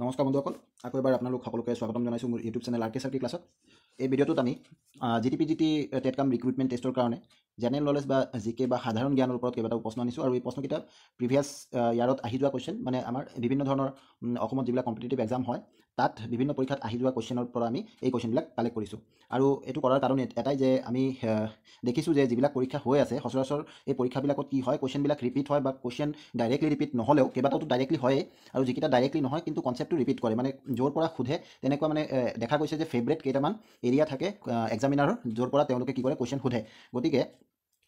নমস্কাৰ বন্ধুসকল, আকৌ এবাৰ আপোনালোক সকলোকে স্বাগতম জনাইছোঁ মোৰ ইউটিউব চেনেল আৰ কে চাৰ্কি ক্লাছত। এই ভিডিঅ'টোত আমি জিটিপি টেট কাম ৰিক্ৰুইটমেণ্ট টেষ্টৰ কাৰণে জেনেৰেল নলেজ বা জিকে বা সাধাৰণ জ্ঞানৰ ওপৰত কেইবাটাও প্ৰশ্ন আনিছোঁ। আৰু এই প্ৰশ্নকেইটা প্ৰিভিয়াছ ইয়াৰত আহি যোৱা কুৱেশ্যন, মানে আমাৰ বিভিন্ন ধৰণৰ অসমত যিবিলাক কম্পিটিটিভ এক্সাম হয় তাত বিভিন্ন পৰীক্ষাত আহি যোৱা কুৱেশ্যনৰ পৰা আমি এই কুৱেশ্যনবিলাক কালেক্ট কৰিছোঁ। আৰু এইটো কৰাৰ কাৰণ এটাই যে আমি দেখিছোঁ যে যিবিলাক পৰীক্ষা হৈ আছে সচৰাচৰ এই পৰীক্ষাবিলাকত কি হয়, কুৱেশ্যনবিলাক ৰিপিট হয় বা কুৱেশ্যন ডাইৰেক্টলি ৰিপিট নহ'লেও কেইবাটাওতো ডাইৰেক্টলি হয়েই, আৰু যিকেইটা ডাইৰেক্টলি নহয় কিন্তু কনচেপ্টটো ৰিপিট কৰে, মানে য'ৰ পৰা সোধে তেনেকুৱা মানে দেখা গৈছে যে ফেভৰেট কেইটামান এৰিয়া থাকে এক্সামিনাৰৰ, য'ৰ পৰা তেওঁলোকে কি কৰে কুৱেশ্যন সোধে। গতিকে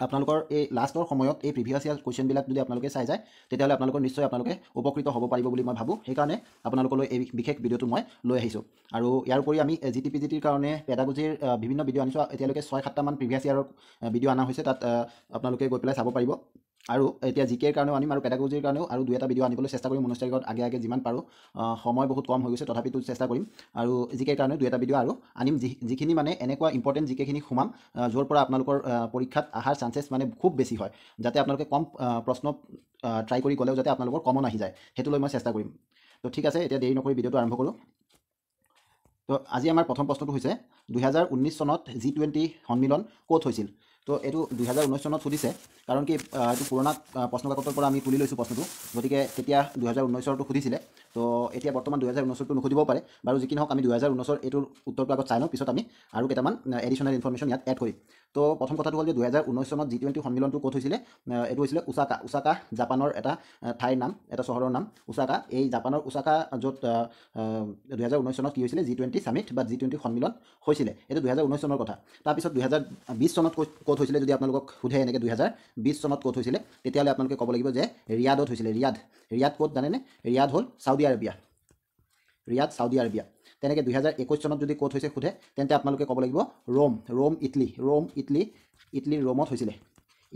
আপোনালোকৰ এই লাষ্টৰ সময়ত এই প্ৰিভিয়াছ ইয়াৰ কুৱেশ্যনবিলাক যদি আপোনালোকে চাই যায় তেতিয়াহ'লে আপোনালোকৰ নিশ্চয় আপোনালোকে উপকৃত হ'ব পাৰিব বুলি মই ভাবোঁ। সেইকাৰণে আপোনালোকলৈ এই বিশেষ ভিডিঅ'টো মই লৈ আহিছোঁ। আৰু ইয়াৰ উপৰি আমি জিটিৰ কাৰণে পেডাগজিৰ বিভিন্ন ভিডিঅ' আনিছোঁ। এতিয়ালৈকে 6-7টামান প্ৰিভিয়াছ ইয়াৰৰ ভিডিঅ' অনা হৈছে, তাত আপোনালোকে গৈ পেলাই চাব পাৰিব। আৰু এতিয়া জিকেৰ কাৰণেও আনিম আৰু পেডাগজিৰ কাৰণেও আৰু 2-এটা ভিডিঅ' আনিবলৈ চেষ্টা কৰিম 19 তাৰিখত আগে যিমান পাৰোঁ। সময় বহুত কম হৈ গৈছে, তথাপিতো চেষ্টা কৰিম। আৰু জিকেৰ কাৰণেও 2-এটা ভিডিঅ' আৰু আনিম, যিখিনি মানে এনেকুৱা ইম্পৰ্টেণ্ট জিকেখিনি সোমাম য'ৰ পৰা আপোনালোকৰ পৰীক্ষাত অহাৰ চান্সেছ মানে খুব বেছি হয়, যাতে আপোনালোকে কম প্ৰশ্ন ট্ৰাই কৰি গ'লেও যাতে আপোনালোকৰ কমন আহি যায়, সেইটো লৈ মই চেষ্টা কৰিম। তো ঠিক আছে, এতিয়া দেৰি নকৰি ভিডিঅ'টো আৰম্ভ কৰোঁ। তো আজি আমাৰ প্ৰথম প্ৰশ্নটো হৈছে 2019 চনত G20 সন্মিলন ক'ত হৈছিল? তো এইটো 2019 চনত সুধিছে, কাৰণ কি এইটো পুৰণা প্ৰশ্নকাকতৰ পৰা আমি তুলি লৈছোঁ প্ৰশ্নটো, গতিকে তেতিয়া 2019ৰটো সুধিছিলে। তো এতিয়া বৰ্তমান 2019ৰটো নুসুধিবও পাৰে। বাৰু যি কি নহওক, আমি 2019ৰ এইটোৰ উত্তৰটো আগত চাই লওঁ, পিছত আমি আৰু কেইটামান এডিশ্যনেল ইনফৰমেশ্যন ইয়াত এড কৰিম। তো প্ৰথম কথাটো হ'ল যে 2019 চনত G20 সন্মিলনটো ক'ত হৈছিলে? এইটো হৈছিলে ওচাকা, জাপানৰ এটা ঠাইৰ নাম, এটা চহৰৰ নাম ওচাকা। এই জাপানৰ ওচাকা, য'ত 2019 চনত কি হৈছিলে G20 ছামিট বা G20 সন্মিলন হৈছিলে। এইটো 2019 চনৰ কথা। তাৰপিছত 2020 চনত ক'ত হৈছিলে যদি আপোনালোকক সোধে এনেকৈ 2020 চনত ক'ত হৈছিলে, তেতিয়াহ'লে আপোনালোকে ক'ব লাগিব যে ৰিয়াদত হৈছিলে। ৰিয়াদ ক'ত জানেনে? ৰিয়াদ হ'ল Saudi Arabia. Riyadh Saudi Arabia. তেনেকৈ 2021 চনত যদি ক'ত হৈছে সোধে, তেন্তে আপোনালোকে ক'ব লাগিব ৰোম ইটলী। ইটলীৰ ৰোমত হৈছিলে।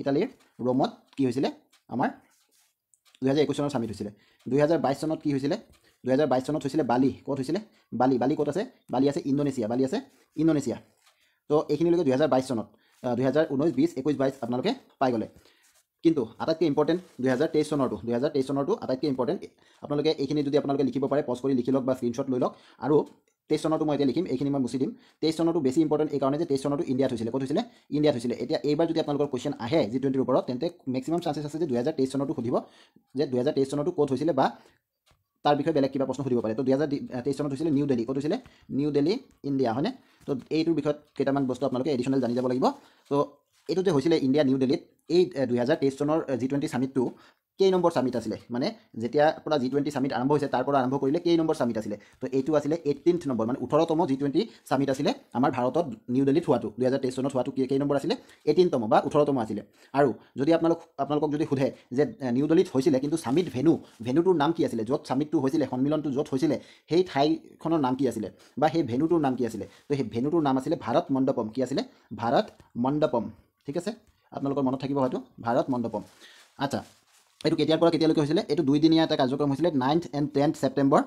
ইটালীৰ ৰোমত কি হৈছিলে? আমাৰ 2021 চনৰ ছামিট হৈছিলে। 2022 চনত কি হৈছিলে? 2022 চনত হৈছিলে বালি। ক'ত হৈছিলে? বালি ক'ত আছে? বালি আছে ইণ্ডোনেছিয়া। তো এইখিনিলৈকে 2022 চনত। 2019, 20, 21, 22 আপোনালোকে পাই গ'লে। কিন্তু আটাইতকৈ ইম্পৰ্টেণ্ট 2023 চনৰটো আটাইতকৈ ইম্পৰ্টেণ্ট। আপোনালোকে এইখিনি যদি আপোনালোকে লিখিব পাৰে, পজ কৰি লিখি লওক বা স্ক্ৰীনশ্বট লৈ লওক। আৰু 23 চনৰটো মই এতিয়া লিখিম, এইখিনি মই মুছি দিম। 23 চনৰটো বেছি ইম্পৰ্টেণ্ট এই কাৰণে যে 23 চনৰটো ইণ্ডিয়াত হৈছিলে। ক'ত হৈছিলে? ইণ্ডিয়াত হৈছিলে। এতিয়া এইবাৰ যদি আপোনালোকৰ কুৱেশ্যন আহে G20ৰ ওপৰত, তেন্তে মেক্সিমাম চান্সেছ আছে যে 2023 চনৰটো সুধিব, যে 2023 চনৰটো ক'ত হৈছিলে বা তাৰ বিষয়ে বেলেগ কিবা প্ৰশ্ন সুধিব পাৰে। তো 2023 চনত হৈছিলে নিউ দিল্লী। ক'ত হৈছিলে? নিউ দিল্লী, ইণ্ডিয়া, হয়নে? তো এইটোৰ বিষয়ত কেইটামান বস্তু আপোনালোকে এডিশ্যনেল জানি যাব লাগিব। তো এইটো যে হৈছিলে ইণ্ডিয়া নিউ দিল্লীত, এই 2023 চনৰ G20 ছামিটটো কেই নম্বৰ ছামিট আছিলে? মানে যেতিয়াৰ পৰা G20 ছামিট আৰম্ভ হৈছে তাৰ পৰা আৰম্ভ কৰিলে কেই নম্বৰ ছামিট আছিলে? তো এইটো আছিলে 18th নম্বৰ, মানে 18তম G20 ছামিট আছিলে আমাৰ ভাৰতত নিউ দিল্লীত হোৱাটো। 2023 চনত হোৱাটো কেই নম্বৰ আছিলে? 18তম বা 18তম আছিলে। আৰু যদি আপোনালোকক যদি সোধে যে নিউ দিল্লীত হৈছিলে কিন্তু ছামিট ভেনুটোৰ নাম কি আছিলে? য'ত ছামিটটো হৈছিলে, সন্মিলনটো য'ত হৈছিলে, সেই ঠাইখনৰ নাম কি আছিলে বা সেই ভেনুটোৰ নাম কি আছিলে? তো সেই ভেনুটোৰ নাম আছিলে ভাৰত মণ্ডপম। কি আছিলে? ভাৰত মণ্ডপম। ঠিক আছে, আপোনালোকৰ মনত থাকিব হয়তো, ভাৰত মণ্ডপম। আচ্ছা, এইটো কেতিয়াৰ পৰা কেতিয়ালৈকে হৈছিলে? এইটো 2দিনীয়া এটা কাৰ্যক্ৰম হৈছিলে। 9th and 10th September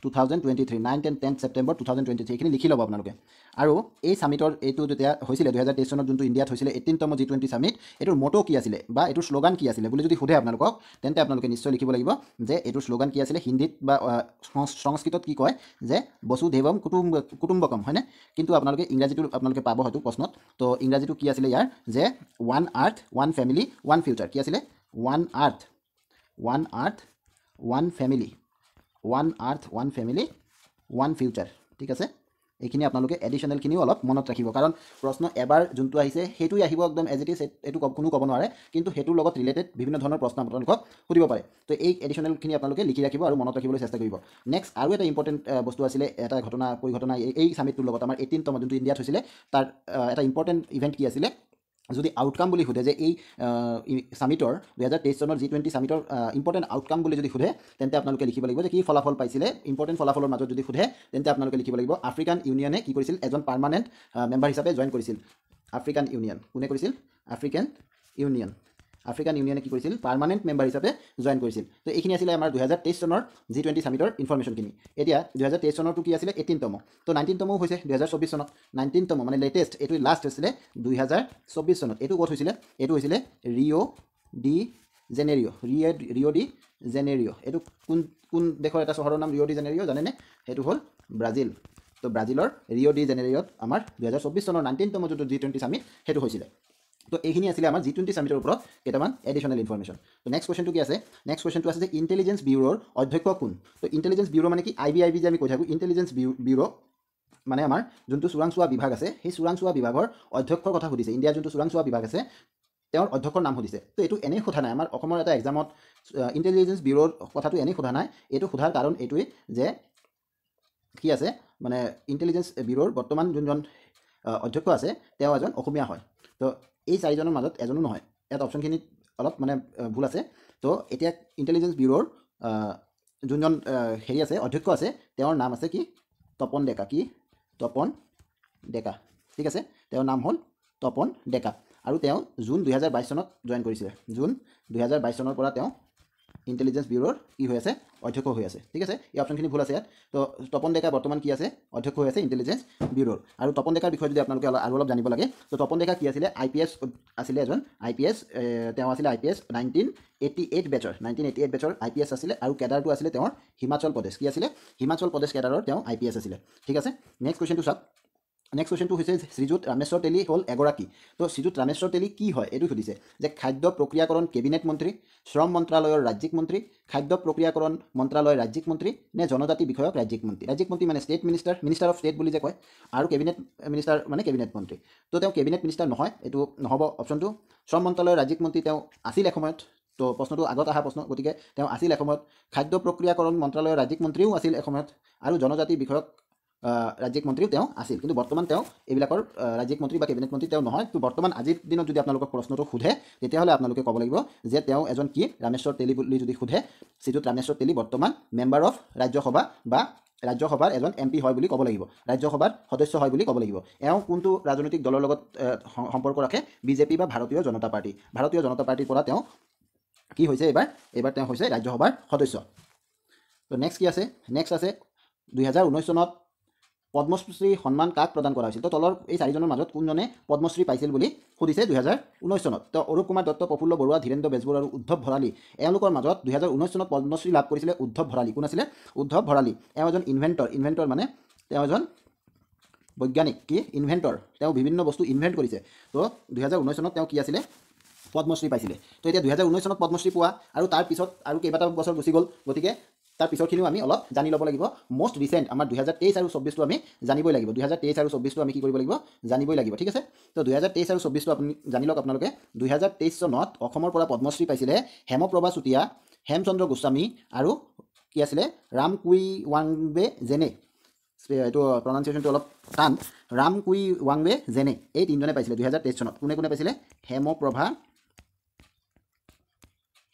2023। 9th and 10th September 2023, এইখিনি লিখি ল'ব আপোনালোকে। আৰু এই ছামিটৰ এইটো যেতিয়া হৈছিলে 2023 চনত, যোনটো ইণ্ডিয়াত হৈছিলে 18তম G20 ছামিট, এইটোৰ মটো কি আছিলে বা এইটোৰ শ্লোগান কি আছিলে বুলি যদি সোধে আপোনালোকক, তেন্তে আপোনালোকে নিশ্চয় লিখিব লাগিব যে এইটোৰ শ্লোগান কি আছিলে। হিন্দীত বা সংস্কৃতত কি কয় যে বসুধৈৱম কুটুম্বকম, হয়নে? কিন্তু আপোনালোকে ইংৰাজীটো আপোনালোকে পাব হয়তো প্ৰশ্নত। তো ইংৰাজীটো কি আছিলে ইয়াৰ? যে ওৱান আৰ্থ, ওৱান ফেমিলি, ওৱান ফিউচাৰ। কি আছিলে? ওৱান আৰ্থ, ওৱান ফেমিলি, ওৱান ফিউচাৰ। ঠিক আছে, এইখিনি আপোনালোকে এডিশ্যনেলখিনিও অলপ মনত ৰাখিব, কাৰণ প্ৰশ্ন এবাৰ যোনটো আহিছে সেইটোৱে আহিব একদম এজ ইট ইজ, এইটো কোনো ক'ব নোৱাৰে, কিন্তু সেইটোৰ লগত ৰিলেটেড বিভিন্ন ধৰণৰ প্ৰশ্ন আপোনালোকক সুধিব পাৰে। তো এই এডিশ্যনেলখিনি আপোনালোকে লিখি ৰাখিব আৰু মনত ৰাখিবলৈ চেষ্টা কৰিব। নেক্সট আৰু এটা ইম্পৰ্টেণ্ট বস্তু আছিলে, এটা পৰিঘটনা এই ছামিটটোৰ লগত, আমাৰ 18তম যোনটো ইণ্ডিয়াত হৈছিলে, তাৰ এটা ইম্পৰ্টেণ্ট ইভেণ্ট কি আছিলে? যদি আউটকাম বুলি সোধে যে এই ছামিটৰ 2023 চনৰ G20 ছামিটৰ ইম্পৰ্টেণ্ট আউটকাম বুলি যদি সোধে, তেন্তে আপোনালোকে লিখিব লাগিব যে কি ফলাফল পাইছিলে। ইম্পৰ্টেণ্ট ফলাফলৰ মাজত যদি সোধে, তেন্তে আপোনালোকে লিখিব লাগিব আফ্ৰিকান ইউনিয়নে কি কৰিছিল? এজন পাৰ্মানেণ্ট মেম্বাৰ হিচাপে জইন কৰিছিল। আফ্ৰিকান ইউনিয়ন কোনে কৰিছিল? আফ্ৰিকান ইউনিয়নে কি কৰিছিল? পাৰ্মানেণ্ট মেম্বাৰ হিচাপে জইন কৰিছিল। তো এইখিনি আছিলে আমাৰ 2023 চনৰ G20 ছামিটৰ ইনফৰমেশ্যনখিনি। এতিয়া 2023 চনৰটো কি আছিলে? 18তম। তো 19তমো হৈছে 2024 চনত। 19তম মানে লেটেষ্ট, এইটো লাষ্ট হৈছিলে 2024 চনত। এইটো ক'ত হৈছিলে? এইটো হৈছিলে ৰিঅ' ডি জেনেৰিঅ'। এইটো কোন দেশৰ এটা চহৰৰ নাম ৰিঅ' ডি জেনেৰিঅ' জানেনে? সেইটো হ'ল ব্ৰাজিল। তো ব্ৰাজিলৰ ৰিঅ' ডি জেনেৰিঅ'ত আমাৰ 2024 চনৰ 19তম যোনটো G20 ছামিট সেইটো হৈছিলে। তো এইখিনি আছিলে আমাৰ G20 ছামিটৰ ওপৰত কেইটামান এডিশ্যনেল ইনফৰমেশ্যন। তো নেক্সট কুৱেশ্যনটো কি আছে? নেক্সট কুৱেশ্যনটো আছে যে ইণ্টেলিজেঞ্চ ব্যুৰোৰ অধ্যক্ষ কোন? তো ইণ্টেলিজেঞ্চ ব্যুৰো মানে কি? IB যে আমি কৈ থাকোঁ, ইণ্টেলিজেঞ্চ ব্যুৰো মানে আমাৰ যোনটো চোৰাংচোৱা বিভাগ আছে, সেই চোৰাংচোৱা বিভাগৰ অধ্যক্ষৰ কথা সুধিছে। ইণ্ডিয়াৰ যোনটো চোৰাংচোৱা বিভাগ আছে তেওঁৰ অধ্যক্ষৰ নাম সুধিছে। তো এইটো এনেই সোধা নাই, আমাৰ অসমৰ এটা এক্সামত ইণ্টেলিজেঞ্চ ব্যুৰোৰ কথাটো এনেই সোধা নাই। এইটো সোধাৰ কাৰণ এইটোৱেই যে কি আছে মানে ইণ্টেলিজেঞ্চ ব্যুৰোৰ বৰ্তমান যোনজন অধ্যক্ষ আছে তেওঁ এজন অসমীয়া হয়। তো এই চাৰিজনৰ মাজত এজনো নহয়, ইয়াত অপশ্যনখিনিত অলপ মানে ভুল আছে। তো এতিয়া ইণ্টেলিজেঞ্চ ব্যুৰোৰ যোনজন হেৰি আছে অধ্যক্ষ আছে তেওঁৰ নাম আছে কি? তপন ডেকা। কি? তপন ডেকা। ঠিক আছে, তেওঁৰ নাম হ'ল তপন ডেকা আৰু তেওঁ জুন 2022 চনত জইন কৰিছিলে। জুন 2022 চনৰ পৰা তেওঁ ইণ্টেলিজেঞ্চ ব্যুৰোৰ কি হৈ আছে? অধ্যক্ষ হৈ আছে। ঠিক আছে, এই অপশ্যনখিনি ভুল আছে ইয়াত। তো তপন ডেকা বৰ্তমান কি আছে? অধ্যক্ষ হৈ আছে ইণ্টেলিজেঞ্চ ব্যুৰোৰ। আৰু তপন ডেকাৰ বিষয়ে যদি আপোনালোকে আৰু অলপ জানিব লাগে, তো তপন ডেকা কি আছিলে? IPS আছিলে এজন। IPS তেওঁ আছিলে IPS 1988 বেচৰ। 1988 বেচৰ IPS আছিলে আৰু কেডাৰটো আছিলে তেওঁৰ হিমাচল প্ৰদেশ। কি আছিলে? হিমাচল প্ৰদেশ কেডাৰৰ তেওঁ IPS আছিলে। ঠিক আছে, নেক্সট কুৱেশ্যনটো চাওক। নেক্সট কুৱেশ্যনটো হৈছে শ্ৰীযুত ৰামেশ্বৰ তেলী হ'ল এগৰাকী। তো শ্ৰীযুত ৰামেশ্বৰ তেলী কি হয় এইটো সুধিছে যে খাদ্য প্ৰক্ৰিয়াকৰণ কেবিনেট মন্ত্ৰী, শ্ৰম মন্ত্ৰালয়ৰ ৰাজ্যিক মন্ত্ৰী, খাদ্য প্ৰক্ৰিয়াকৰণ মন্ত্ৰালয়ৰ ৰাজ্যিক মন্ত্ৰী নে জনজাতি বিষয়ক ৰাজ্যিক মন্ত্ৰী? ৰাজ্যিক মন্ত্ৰী মানে state minister, minister of state বুলি যে কয়, আৰু কেবিনেট মিনিষ্টাৰ মানে কেবিনেট মন্ত্ৰী। তো তেওঁ কেবিনেট মিনিষ্টাৰ নহয়, এইটো নহ'ব অপশ্যনটো। শ্ৰম মন্ত্ৰালয়ৰ ৰাজ্যিক মন্ত্ৰী তেওঁ আছিল এসময়ত। তো প্ৰশ্নটো আগত অহা প্ৰশ্ন, গতিকে তেওঁ আছিল এসময়ত। খাদ্য প্ৰক্ৰিয়াকৰণ মন্ত্ৰালয়ৰ ৰাজ্যিক মন্ত্ৰীও আছিল এসময়ত আৰু জনজাতি বিষয়ক ৰাজ্যিক মন্ত্ৰীও তেওঁ আছিল, কিন্তু বৰ্তমান তেওঁ এইবিলাকৰ ৰাজ্যিক মন্ত্ৰী বা কেবিনেট মন্ত্ৰী তেওঁ নহয়। তো বৰ্তমান আজিৰ দিনত যদি আপোনালোকক প্ৰশ্নটো সোধে তেতিয়াহ'লে আপোনালোকে ক'ব লাগিব যে তেওঁ এজন কি? ৰামেশ্বৰ তেলী বুলি যদি সোধে, শ্ৰীযুত ৰামেশ্বৰ তেলী বৰ্তমান মেম্বাৰ অফ ৰাজ্যসভা বা ৰাজ্যসভাৰ এজন MP হয় বুলি ক'ব লাগিব, ৰাজ্যসভাৰ সদস্য হয় বুলি ক'ব লাগিব। এওঁ কোনটো ৰাজনৈতিক দলৰ লগত সম্পৰ্ক ৰাখে? BJP বা ভাৰতীয় জনতা পাৰ্টি। ভাৰতীয় জনতা পাৰ্টিৰ পৰা তেওঁ কি হৈছে এইবাৰ তেওঁ হৈছে ৰাজ্যসভাৰ সদস্য। তো নেক্সট কি আছে? নেক্সট আছে 2019 চনত পদ্মশ্ৰী সন্মান কাক প্ৰদান কৰা হৈছিল? তো তলৰ এই চাৰিজনৰ মাজত কোনজনে পদ্মশ্ৰী পাইছিল বুলি সুধিছে 2019 চনত। তো অৰূপ কুমাৰ দত্ত, প্ৰফুল্ল বৰুৱা, ধীৰেন্দ্ৰ বেজবৰুৱা আৰু উদ্ধৱ ভৰালী। এওঁলোকৰ মাজত 2019 চনত পদ্মশ্ৰী লাভ কৰিছিলে উদ্ধৱ ভৰালী। কোন আছিলে? উদ্ধৱ ভৰালী। এওঁ এজন ইনভেণ্টৰ মানে তেওঁ এজন বৈজ্ঞানিক। কি? ইনভেণ্টৰ। তেওঁ বিভিন্ন বস্তু ইনভেণ্ট কৰিছে। তো 2019 চনত তেওঁ কি আছিলে? পদ্মশ্ৰী পাইছিলে। তো এতিয়া 2019 চনত পদ্মশ্ৰী পোৱা আৰু তাৰ পিছত আৰু কেইবাটাও বছৰ গুচি গ'ল, গতিকে তাৰ পিছৰখিনিও আমি অলপ জানি ল'ব লাগিব। মষ্ট ৰিচেণ্ট আমাৰ 2023 আৰু 24টো আমি জানিবই লাগিব। 2023 আৰু 24টো আমি কি কৰিব লাগিব? জানিবই লাগিব। ঠিক আছে, তো 2023 আৰু 24টো আপুনি জানি লওক আপোনালোকে। 2023 চনত অসমৰ পৰা পদ্মশ্ৰী পাইছিলে হেমপ্ৰভা চুতীয়া, হেমচন্দ্ৰ গোস্বামী আৰু কি আছিলে? ৰামকুইৱাংবে জেনে। এইটো প্ৰনাউন্সিয়েশ্যনটো অলপ টান। ৰামকুইৱাংবে জেনে, এই তিনিজনে পাইছিলে 2023 চনত। কোনে কোনে পাইছিলে?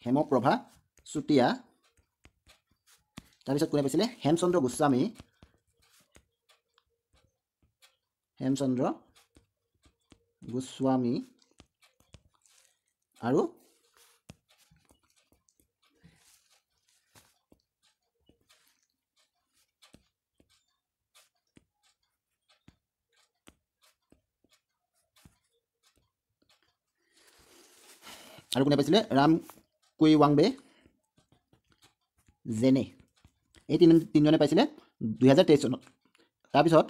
হেমপ্ৰভা চুতীয়া, তাৰপিছত কোনে পাইছিলে? হেমচন্দ্ৰ গোস্বামী আৰু কোনে পাইছিলে? ৰামকুইৱাংবে জেনে, এই তিনিজনে পাইছিলে 2023 চনত। তাৰপিছত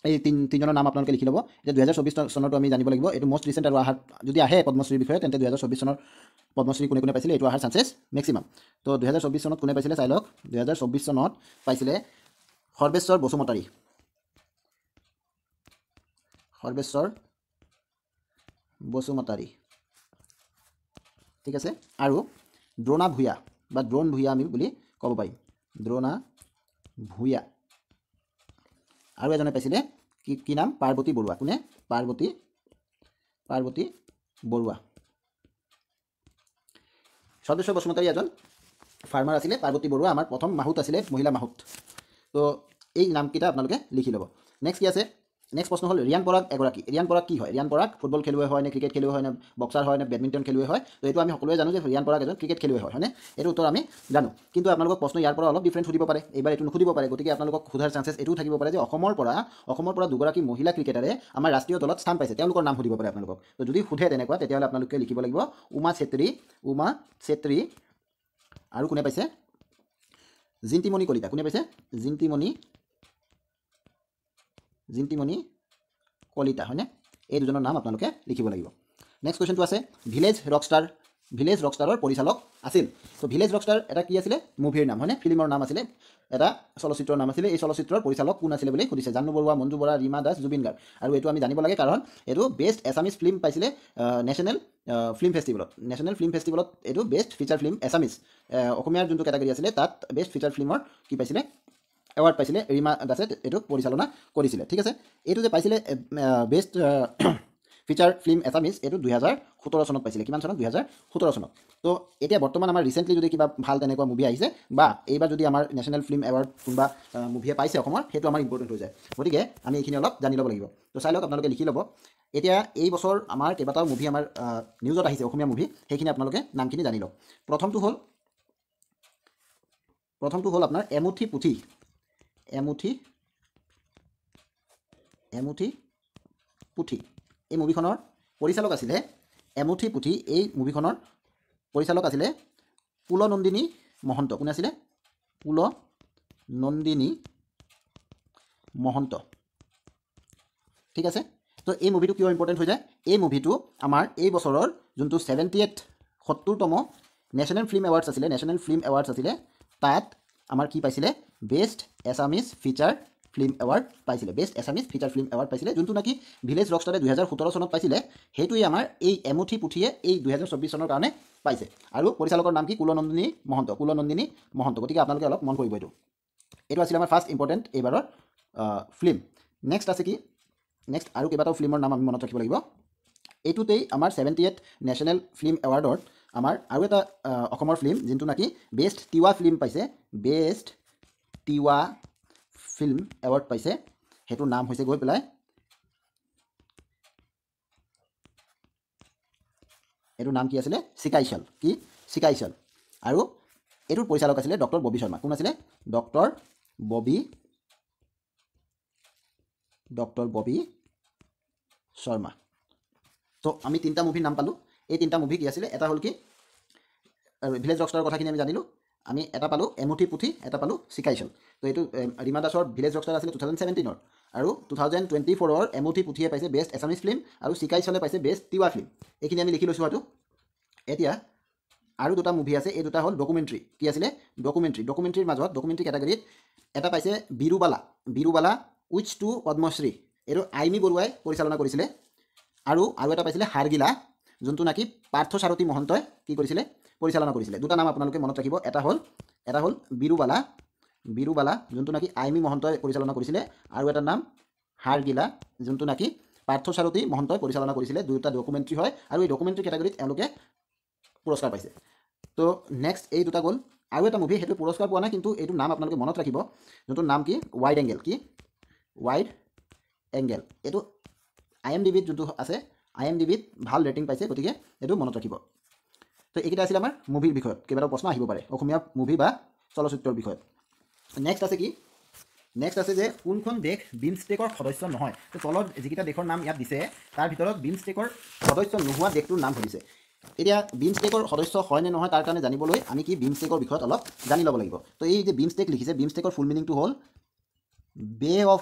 এই তিনিজনৰ নাম আপোনালোকে লিখি ল'ব। এতিয়া 2024 চনতো আমি জানিব লাগিব। এইটো মষ্ট ৰিচেণ্ট আৰু যদি আহে পদ্মশ্ৰীৰ বিষয়ে তেন্তে 2024 চনৰ পদ্মশ্ৰী কোনে কোনে পাইছিলে এইটো অহাৰ চান্সেছ মেক্সিমাম। তো 2024 চনত কোনে পাইছিলে চাই লওক। 2024 চনত পাইছিলে সৰ্বেশ্বৰ বসুমতাৰী। ঠিক আছে, আৰু দ্ৰোণা ভূঞা বা দ্ৰোণ ভূঞা আমি বুলি ক'ব পাৰিম। দ্ৰোণা ভূঞা। আৰু এজনে পাইছিলে কি নাম? পাৰ্বতী বৰুৱা। কোনে? পাৰ্বতী বৰুৱা। সৰ্বেশ্বৰ বসুমতাৰী এজন ফাৰ্মাৰ আছিলে। পাৰ্বতী বৰুৱা আমাৰ প্ৰথম মাহুত আছিলে, মহিলা মাহুত। তো এই নামকেইটা আপোনালোকে লিখি ল'ব। নেক্সট কি আছে? নেক্সট প্ৰশ্ন হ'ল ৰিয়ান পৰাগ এগৰাকী। ৰিয়ান পৰাগ কি হয়? ৰিয়ান পৰাগ ফুটবল খেলুৱৈ হয় নে ক্ৰিকেট খেলুৱৈ হয় নে বক্সাৰ হয় নে বেডমিণ্টন খেলুৱৈ হয়? তো এইটো আমি সকলোৱে জানো যে ৰিয়ান পৰাগ এজন ক্ৰিকেট খেলুৱৈ হয়নে? এইটো উত্তৰ আমি জানো, কিন্তু আপোনালোকক প্ৰশ্ন ইয়াৰ পৰা অলপ ডিফাৰেণ্ট সুধিব পাৰে। এইবাৰ এইটো নুসুধিব পাৰে, গতিকে আপোনালোকক সোধাৰ চান্সেছ এইটোও থাকিব পাৰে যে অসমৰ পৰা দুগৰাকী মহিলা ক্ৰিকেটাৰে আমাৰ ৰাষ্ট্ৰীয় দলত স্থান পাইছে, তেওঁলোকৰ নাম সুধিব পাৰে আপোনালোকক। তো যদি সোধে তেনেকুৱা তেতিয়াহ'লে আপোনালোকে লিখিব লাগিব উমা চেত্ৰী আৰু কোনে পাইছে? জিন্তিমণি কলিতা কোনে পাইছে জিন্তিমণি কলিতা হয়নে এই দুজনৰ নাম আপোনালোকে লিখিব লাগিব নেক্সট কুৱেশ্যনটো আছে ভিলেজ ৰকষ্টাৰৰ পৰিচালক আছিল তো ভিলেজ ৰকষ্টাৰ এটা কি আছিলে মুভিৰ নাম হয়নে ফিল্মৰ নাম আছিলে এটা চলচ্চিত্ৰৰ নাম আছিলে এই চলচ্চিত্ৰৰ পৰিচালক কোন আছিলে বুলি সুধিছে জাহ্নু বৰুৱা মঞ্জু বৰা ৰীমা দাস জুবিন গাৰ্গ আৰু এইটো আমি জানিব লাগে কাৰণ এইটো বেষ্ট এছামিজ ফিল্ম পাইছিলে নেশ্যনেল ফিল্ম ফেষ্টিভেলত এইটো বেষ্ট ফিচাৰ ফিল্ম এছামিজ অসমীয়াৰ যোনটো কেটাগৰী আছিলে তাত বেষ্ট ফিচাৰ ফিল্মৰ কি পাইছিলে এৱাৰ্ড পাইছিলে ৰীমা দাসে এইটো পৰিচালনা কৰিছিলে ঠিক আছে এইটো যে পাইছিলে বেষ্ট ফিচাৰ ফিল্ম এছামিজ এইটো 2017 চনত পাইছিলে কিমান চনত 2017 চনত তো এতিয়া বৰ্তমান আমাৰ ৰিচেণ্টলি যদি কিবা ভাল তেনেকুৱা মুভি আহিছে বা এইবাৰ যদি আমাৰ নেশ্যনেল ফিল্ম এৱাৰ্ড কোনোবা মুভিয়ে পাইছে অসমৰ সেইটো আমাৰ ইম্পৰ্টেণ্ট হৈ যায় গতিকে আমি এইখিনি অলপ জানি ল'ব লাগিব তো চাই লওক আপোনালোকে লিখি ল'ব এতিয়া এই বছৰ আমাৰ কেইবাটাও মুভি আমাৰ নিউজত আহিছে অসমীয়া মুভি সেইখিনি আপোনালোকে নামখিনি জানি লওক প্ৰথমটো হ'ল আপোনাৰ এমুঠি পুথি এই মুভিখনৰ পৰিচালক আছিলে এমুঠি পুথি এই মুভিখনৰ পৰিচালক আছিলে পুলনন্দিনী মহন্ত কোন আছিলে পুলনন্দিনী মহন্ত ঠিক আছে তো এই মুভিটো কিয় ইম্পৰ্টেণ্ট হৈ যায় এই মুভিটো আমাৰ এই বছৰৰ যোনটো 70তম নেশ্যনেল ফিল্ম এৱাৰ্ডছ আছিলে তাত আমাৰ কি পাইছিলে best Assamese feature film award পাইছিলে যোনটো নাকি ভিলেজ ৰকষ্টাৰে 2017 চনত পাইছিলে সেইটোৱে আমাৰ এই এমুঠি পুথিয়ে এই 2024 চনৰ কাৰণে পাইছে আৰু পৰিচালকৰ নাম কি কুলনন্দিনী মহন্ত গতিকে আপোনালোকে অলপ মন কৰিব এইটো আছিলে আমাৰ ফাৰ্ষ্ট ইম্পৰ্টেণ্ট এইবাৰৰ ফিল্ম নেক্সট আছে কি নেক্সট আৰু কেইবাটাও ফিল্মৰ নাম আমি মনত ৰাখিব লাগিব এইটোতেই আমাৰ 78th নেশ্যনেল ফিল্ম এৱাৰ্ডত আমাৰ আৰু এটা অসমৰ ফিল্ম যোনটো নাকি বেষ্ট তিৱা ফিল্ম পাইছে বেষ্ট তিৱা ফিল্ম এৱাৰ্ড পাইছে সেইটোৰ নাম হৈছে গৈ পেলাই এইটোৰ নাম কি আছিলে চিকাইশল আৰু এইটোৰ পৰিচালক আছিলে ডক্টৰ ববি শৰ্মা কোন আছিলে ডক্টৰ ববি শৰ্মা তো আমি তিনিটা মুভিৰ নাম পালোঁ এই তিনিটা মুভি কি আছিলে এটা হ'ল কি ভিলেজ ৰকষ্টাৰৰ কথাখিনি আমি জানিলোঁ আমি এটা পালোঁ এমুঠি পুথি এটা পালোঁ চিকাইশল তো এইটো ৰীমা দাসৰ ভিলেজ ৰকষ্টাৰ আছিলে 2017 আৰু 2024 এমুঠি পুথিয়ে পাইছে বেষ্ট এছামিজ ফিল্ম আৰু চিকাইশলে পাইছে বেষ্ট তিৱা ফিল্ম এইখিনি আমি লিখি লৈছোঁ হয়তো এতিয়া আৰু দুটা মুভি আছে এই দুটা হ'ল ডকুমেণ্ট্ৰি কি আছিলে ডকুমেণ্ট্ৰিৰ মাজত ডকুমেণ্ট্ৰি কেটাগৰীত এটা পাইছে বিৰুবালা উইচ টু পদ্মশ্ৰী এইটো আইমি বৰুৱাই পৰিচালনা কৰিছিলে আৰু এটা পাইছিলে হাৰগিলা যোনটো নাকি পাৰ্থ সাৰথী মহন্তই কি কৰিছিলে পৰিচালনা কৰিছিলে দুটা নাম আপোনালোকে মনত ৰাখিব এটা হ'ল বিৰুবালা যোনটো নাকি আইমি মহন্তই পৰিচালনা কৰিছিলে আৰু এটা নাম হাৰগিলা যোনটো নাকি পাৰ্থ সাৰথী মহন্তই পৰিচালনা কৰিছিলে দুটা ডকুমেণ্ট্ৰি হয় আৰু এই ডকুমেণ্ট্ৰি কেটাগৰীত তেওঁলোকে পুৰস্কাৰ পাইছে তো নেক্সট এই দুটা গ'ল আৰু এটা মুভি সেইটো পুৰস্কাৰ পোৱা নাই কিন্তু এইটো নাম আপোনালোকে মনত ৰাখিব যোনটো নাম কি ৱাইড এংগেল এইটো IMDBত যোনটো আছে IMDBত ভাল ৰেটিং পাইছে গতিকে এইটো মনত ৰাখিব তো এইকেইটা আছিল আমাৰ মুভিৰ বিষয়ত কেইবাটাও প্ৰশ্ন আহিব পাৰে অসমীয়া মুভি বা চলচ্চিত্ৰৰ বিষয়ত নেক্সট আছে যে কোনখন দেশ বিমষ্টেকৰ সদস্য নহয় তো তলত যিকেইটা দেশৰ নাম ইয়াত দিছে তাৰ ভিতৰত বিমষ্টেকৰ সদস্য নোহোৱা দেশটোৰ নাম সুধিছে এতিয়া বিমষ্টেকৰ সদস্য হয় নে নহয় তাৰ কাৰণে জানিবলৈ আমি কি বিমষ্টেকৰ বিষয়ত অলপ জানি ল'ব লাগিব তো এই যে বিমষ্টেক লিখিছে বিমষ্টেকৰ ফুল মিনিংটো হ'ল bay of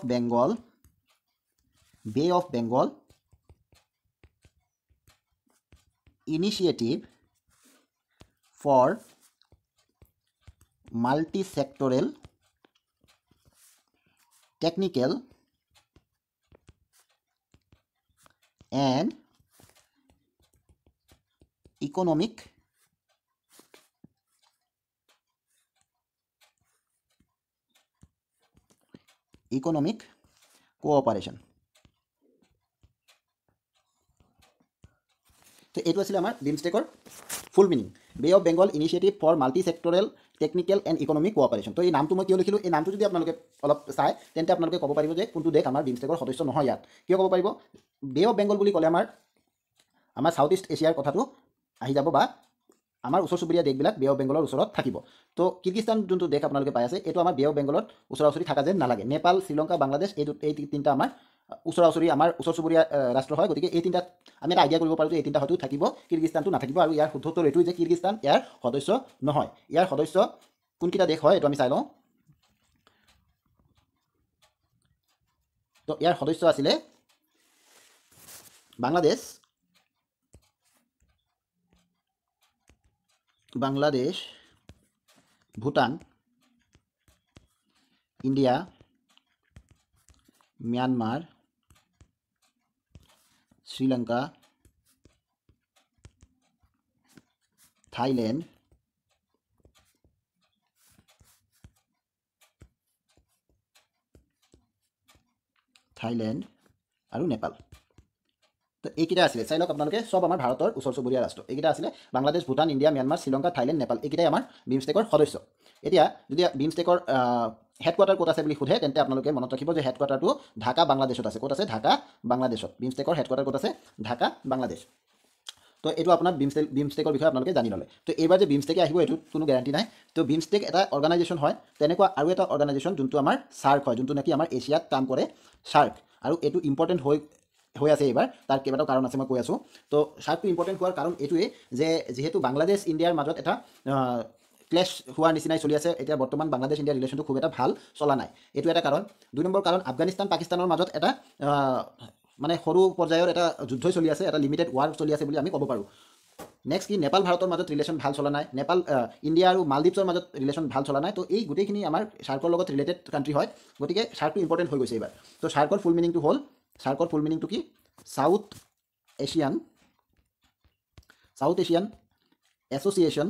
Bengal initiative for multi sectoral technical and economic cooperation তো এইটো আছিল আমাৰ বিমষ্টেকৰ full meaning bay of Bengal initiative for multi sectoral technical and economic cooperation তো এই নামটো মই কিয় লিখিলোঁ এই নামটো যদি আপোনালোকে অলপ চায় তেন্তে আপোনালোকে ক'ব পাৰিব যে কোনটো দেশ আমাৰ বিমষ্টেকৰ সদস্য নহয় ইয়াত কিয় ক'ব পাৰিব বে অফ বেংগল বুলি ক'লে আমাৰ সাউথ ইষ্ট এছিয়াৰ কথাটো আহি যাব বা আমাৰ ওচৰ চুবুৰীয়া দেশবিলাক বে অফ বেংগলৰ ওচৰত থাকিব তো কিৰ্গিস্তান যোনটো দেশ আপোনালোকে পাই আছে এইটো আমাৰ বে অফ বেংগলত ওচৰা ওচৰি থকা যেন নালাগে নেপাল শ্ৰীলংকা বাংলাদেশ এই তিনিটা আমাৰ ওচৰা ওচৰি আমাৰ ওচৰ চুবুৰীয়া ৰাষ্ট্ৰ হয় গতিকে এই তিনিটাত আমি এটা আইডিয়া কৰিব পাৰোঁ যে এই তিনিটা হয়তো থাকিব কিৰ্গিস্তানটো নাথাকিব আৰু ইয়াৰ শুদ্ধ উত্তৰ এইটোৱে যে কিৰ্গিস্তান ইয়াৰ সদস্য নহয় ইয়াৰ সদস্য কোনকেইটা দেশ হয় এইটো আমি চাই লওঁ। তো ইয়াৰ সদস্য আছিলে Bangladesh, Bhutan, India, Myanmar, Sri Lanka, Thailand, আৰু নেপাল। তো এইকেইটা আছিলে, চাই লওক আপোনালোকে, সব আমাৰ ভাৰতৰ ওচৰ চুবুৰীয়া ৰাষ্ট্ৰ। এইকেইটা আছিলে Bangladesh, Bhutan, India, Myanmar, Sri Lanka, Thailand, Nepal. এইকেইটাই আমাৰ বিমষ্টেকৰ সদস্য। এতিয়া যদি বিমষ্টেকৰ হেডকোৱাৰ্টাৰ ক'ত আছে বুলি সোধে, তেন্তে আপোনালোকে মনত ৰাখিব যে হেডকোৱাৰ্টাৰটো ঢাকা বাংলাদেশত আছে। ক'ত আছে? ঢাকা বাংলাদেশত। বিমষ্টেকৰ হেডকোৱাৰ্টাৰ ক'ত আছে? ঢাকা বাংলাদেশ। তো এইটো আপোনাৰ বিমষ্টেকৰ বিষয়ে আপোনালোকে জানি ল'লে। তো এইবাৰ যে বিমষ্টেকে আহিব এইটোত কোনো গেৰাণ্টি নাই। তো বিমষ্টেক এটা অৰ্গেনাইজেশ্যন হয়, তেনেকুৱা আৰু এটা অৰ্গেনাইজেশ্যন যোনটো আমাৰ চাৰ্ক হয়, যোনটো নেকি আমাৰ এছিয়াত কাম কৰে, চাৰ্ক। আৰু এইটো ইম্পৰ্টেণ্ট হৈ আছে এইবাৰ, তাৰ কেইবাটাও কাৰণ আছে, মই কৈ আছোঁ। তো চাৰ্কটো ইম্পৰ্টেণ্ট হোৱাৰ কাৰণ এইটোৱেই যে যিহেতু বাংলাদেশ ইণ্ডিয়াৰ মাজত এটা ক্লেছ হোৱাৰ নিচিনাই চলি আছে এতিয়া বৰ্তমান। বাংলাদেশ ইণ্ডিয়াৰ ৰিলেশ্যনটো খুব এটা ভাল চলা নাই, এইটো এটা কাৰণ। 2 নম্বৰ কাৰণ, আফগানিস্তান পাকিস্তানৰ মাজত এটা মানে সৰু পৰ্যায়ৰ এটা যুদ্ধই চলি আছে, এটা লিমিটেড ৱাৰ চলি আছে বুলি আমি ক'ব পাৰোঁ। নেক্সট কি, নেপাল ভাৰতৰ মাজত ৰিলেশ্যন ভাল চলা নাই, নেপাল ইণ্ডিয়া আৰু মালদ্বীপছৰ মাজত ৰিলেশ্যন ভাল চলা নাই। তো এই গোটেইখিনি আমাৰ চাৰ্কৰ লগত ৰিলেটেড কাণ্ট্ৰি হয়, গতিকে চাৰ্কটো ইম্পৰ্টেণ্ট হৈ গৈছে এইবাৰ। তো চাৰ্কৰ ফুল মিনিংটো হ'ল, চাৰ্কৰ ফুল মিনিংটো কি? South Asian Association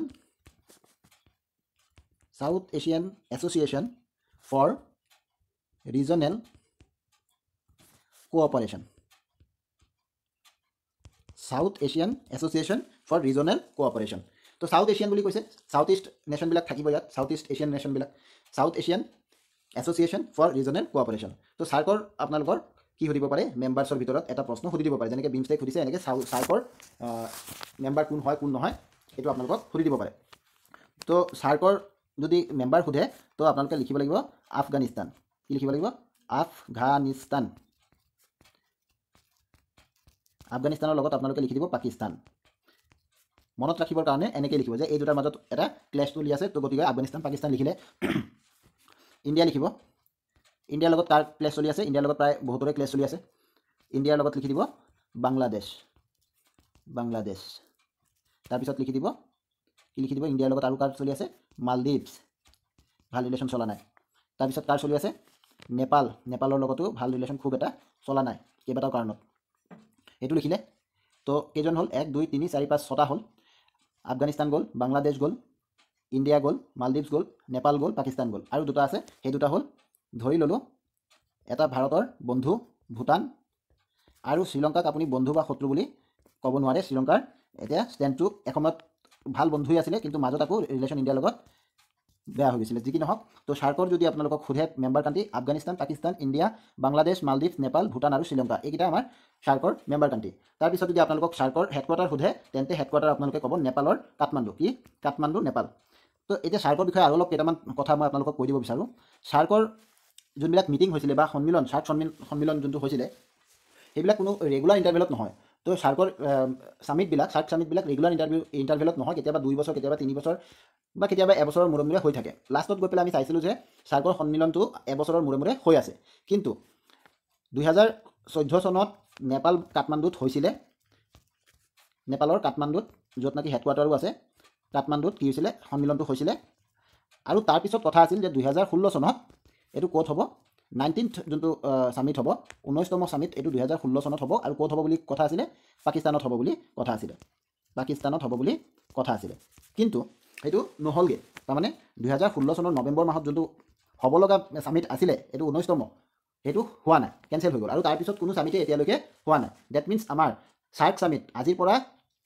for Regional Cooperation. South Asian Association for Regional Cooperation. তো সাউথ এছিয়ান বুলি কৈছে, সাউথ ইষ্ট নেশ্যনবিলাক থাকিব ইয়াত, সাউথ ইষ্ট এছিয়ান নেশ্যনবিলাক, South Asian Association for Regional Cooperation. তো চাৰ্কৰ আপোনালোকৰ কি সুধিব পাৰে, মেম্বাৰ্ছৰ ভিতৰত এটা প্ৰশ্ন সুধি দিব পাৰে, যেনেকৈ বিমষ্টেক সুধিছে, এনেকৈ চাৰ্কৰ মেম্বাৰ কোন হয় কোন নহয় এইটো আপোনালোকক সুধি দিব পাৰে। তো চাৰ্কৰ যদি মেম্বাৰ সোধে, তো আপোনালোকে লিখিব লাগিব আফগানিস্তান। কি লিখিব লাগিব? আফগানিস্তান। আফগানিস্তানৰ লগত আপোনালোকে লিখি দিব পাকিস্তান। মনত ৰাখিবৰ কাৰণে এনেকৈ লিখিব যে এই দুটাৰ মাজত এটা ক্লেছ চলি আছে, তো গতিকে আফগানিস্তান পাকিস্তান লিখিলে। ইণ্ডিয়া লিখিব, ইণ্ডিয়াৰ লগত কাৰ ক্লেছ চলি আছে? ইণ্ডিয়াৰ লগত প্ৰায় বহুতৰে ক্লেছ চলি আছে। ইণ্ডিয়াৰ লগত লিখি দিব বাংলাদেশ। তাৰপিছত লিখি দিব, কি লিখি দিব? ইণ্ডিয়াৰ লগত আৰু কাৰ চলি আছে? মালদ্বীপছ, ভাল ৰিলেশ্যন চলা নাই। তাৰপিছত কাৰ চলি আছে? নেপালৰ লগতো ভাল ৰিলেশ্যন খুব এটা চলা নাই কেইবাটাও কাৰণত। এইটো লিখিলে। তো কেইজন হ'ল? 1 2 3 4 5 6টা হ'ল। আফগানিস্তান গ'ল, বাংলাদেশ গ'ল, ইণ্ডিয়া গ'ল, মালদ্বীপছ গ'ল, নেপাল গ'ল, পাকিস্তান গ'ল, আৰু দুটা আছে, সেই দুটা হ'ল, ধৰি ল'লোঁ এটা ভাৰতৰ বন্ধু ভূটান, আৰু শ্ৰীলংকাক আপুনি বন্ধু বা শত্ৰু বুলি ক'ব নোৱাৰে। শ্ৰীলংকাৰ এতিয়া ষ্টেণ্ডটো এসময়ত ভাল বন্ধুই আছিলে, কিন্তু মাজত আকৌ ৰিলেশ্যন ইণ্ডিয়াৰ লগত বেয়া হৈ গৈছিলে। যি কি নহওক, তো চাৰ্কৰ যদি আপোনালোকক সোধে member country, Afghanistan, Pakistan, India, Bangladesh, মালদ্বীপ, নেপাল, ভূটান আৰু শ্ৰীলংকা, এইকেইটা আমাৰ চাৰ্কৰ মেম্বাৰ কাণ্ট্ৰি। তাৰপিছত যদি আপোনালোকক চাৰ্কৰ হেডকোৱাৰ্টাৰ সোধে, তেন্তে হেডকোৱাৰ্টাৰ আপোনালোকে ক'ব নেপালৰ কাঠমাণ্ডু। কি? কাঠমাণ্ডু, নেপাল। তো এতিয়া চাৰ্কৰ বিষয়ে আৰু অলপ কেইটামান কথা মই আপোনালোকক কৈ দিব বিচাৰোঁ। চাৰ্কৰ যোনবিলাক মিটিং হৈছিলে বা সন্মিলন, চাৰ্ক সন্মিলন যোনটো হৈছিলে, সেইবিলাক কোনো ৰেগুলাৰ ইণ্টাৰভেলত নহয়। তো চাৰ্ক চামিটবিলাক ৰেগুলাৰ ইণ্টাৰভেলত নহয়, কেতিয়াবা 2 বছৰ, কেতিয়াবা 3 বছৰ, বা কেতিয়াবা এবছৰৰ মূৰে মূৰে হৈ থাকে। লাষ্টত গৈ পেলাই আমি চাইছিলোঁ যে চাৰ্কৰ সন্মিলনটো এবছৰৰ মূৰে মূৰে হৈ আছে। কিন্তু 2014 চনত নেপাল কাঠমাণ্ডুত হৈছিলে, নেপালৰ কাঠমাণ্ডুত, য'ত নেকি হেডকোৱাৰ্টাৰো আছে, কাঠমাণ্ডুত কি হৈছিলে? সন্মিলনটো হৈছিলে। আৰু তাৰপিছত কথা আছিল যে 2016 চনত এইটো ক'ত হ'ব? 19th যোনটো ছামিট হ'ব, 19তম ছামিট, এইটো 2016 চনত হ'ব। আৰু ক'ত হ'ব বুলি কথা আছিলে? পাকিস্তানত হ'ব বুলি কথা আছিলে। কিন্তু সেইটো নহ'লগৈ। তাৰমানে 2016 চনৰ নৱেম্বৰ মাহত যোনটো হ'ব লগা ছামিট আছিলে, এইটো 19তম, সেইটো হোৱা নাই, কেঞ্চেল হৈ গ'ল। আৰু তাৰপিছত কোনো ছামিটে এতিয়ালৈকে হোৱা নাই। ডেট মিনছ আমাৰ চাৰ্ক ছামিট আজিৰ পৰা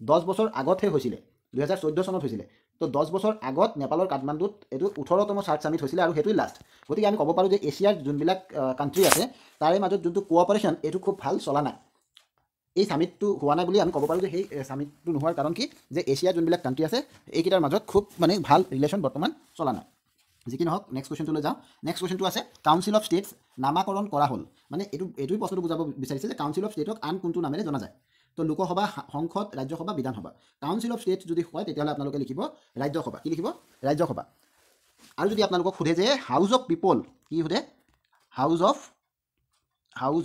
10 বছৰ আগতহে হৈছিলে, 2014 চনত হৈছিলে। তো 10 বছৰ আগত নেপালৰ কাঠমাণ্ডুত এইটো 18তম চাৰ্ক ছামিট হৈছিলে, আৰু সেইটোৱেই লাষ্ট। গতিকে আমি ক'ব পাৰোঁ যে এছিয়াৰ যোনবিলাক কাণ্ট্ৰি আছে, তাৰে মাজত যোনটো কোঅপাৰেশ্যন, এইটো খুব ভাল চলা নাই। এই ছামিটটো হোৱা নাই বুলি আমি ক'ব পাৰোঁ যে সেই ছামিটটো নোহোৱাৰ কাৰণ কি? যে এছিয়াৰ যোনবিলাক কাণ্ট্ৰি আছে, এইকেইটাৰ মাজত খুব মানে ভাল ৰিলেশ্যন বৰ্তমান চলা নাই। যি কি নহওক, নেক্সট কুৱেশ্যনটোলৈ যাওঁ। নেক্সট কুৱেশ্যনটো আছে, কাউন্সিল অফ ষ্টেটছ নামাকৰণ কৰা হ'ল। মানে এইটোৱে প্ৰশ্নটো বুজাব বিচাৰিছে যে কাউন্সিল অফ ষ্টেটক আন কোনটো নামেৰে জনা যায়? তো লোকসভা, সংসদ, ৰাজ্যসভা, বিধানসভা। কাউন্সিল অফ ষ্টেটছ যদি হয়, তেতিয়াহ'লে আপোনালোকে লিখিব ৰাজ্যসভা। কি লিখিব? ৰাজ্যসভা। আৰু যদি আপোনালোকক সোধে যে হাউচ অফ পিপল, কি সোধে, হাউচ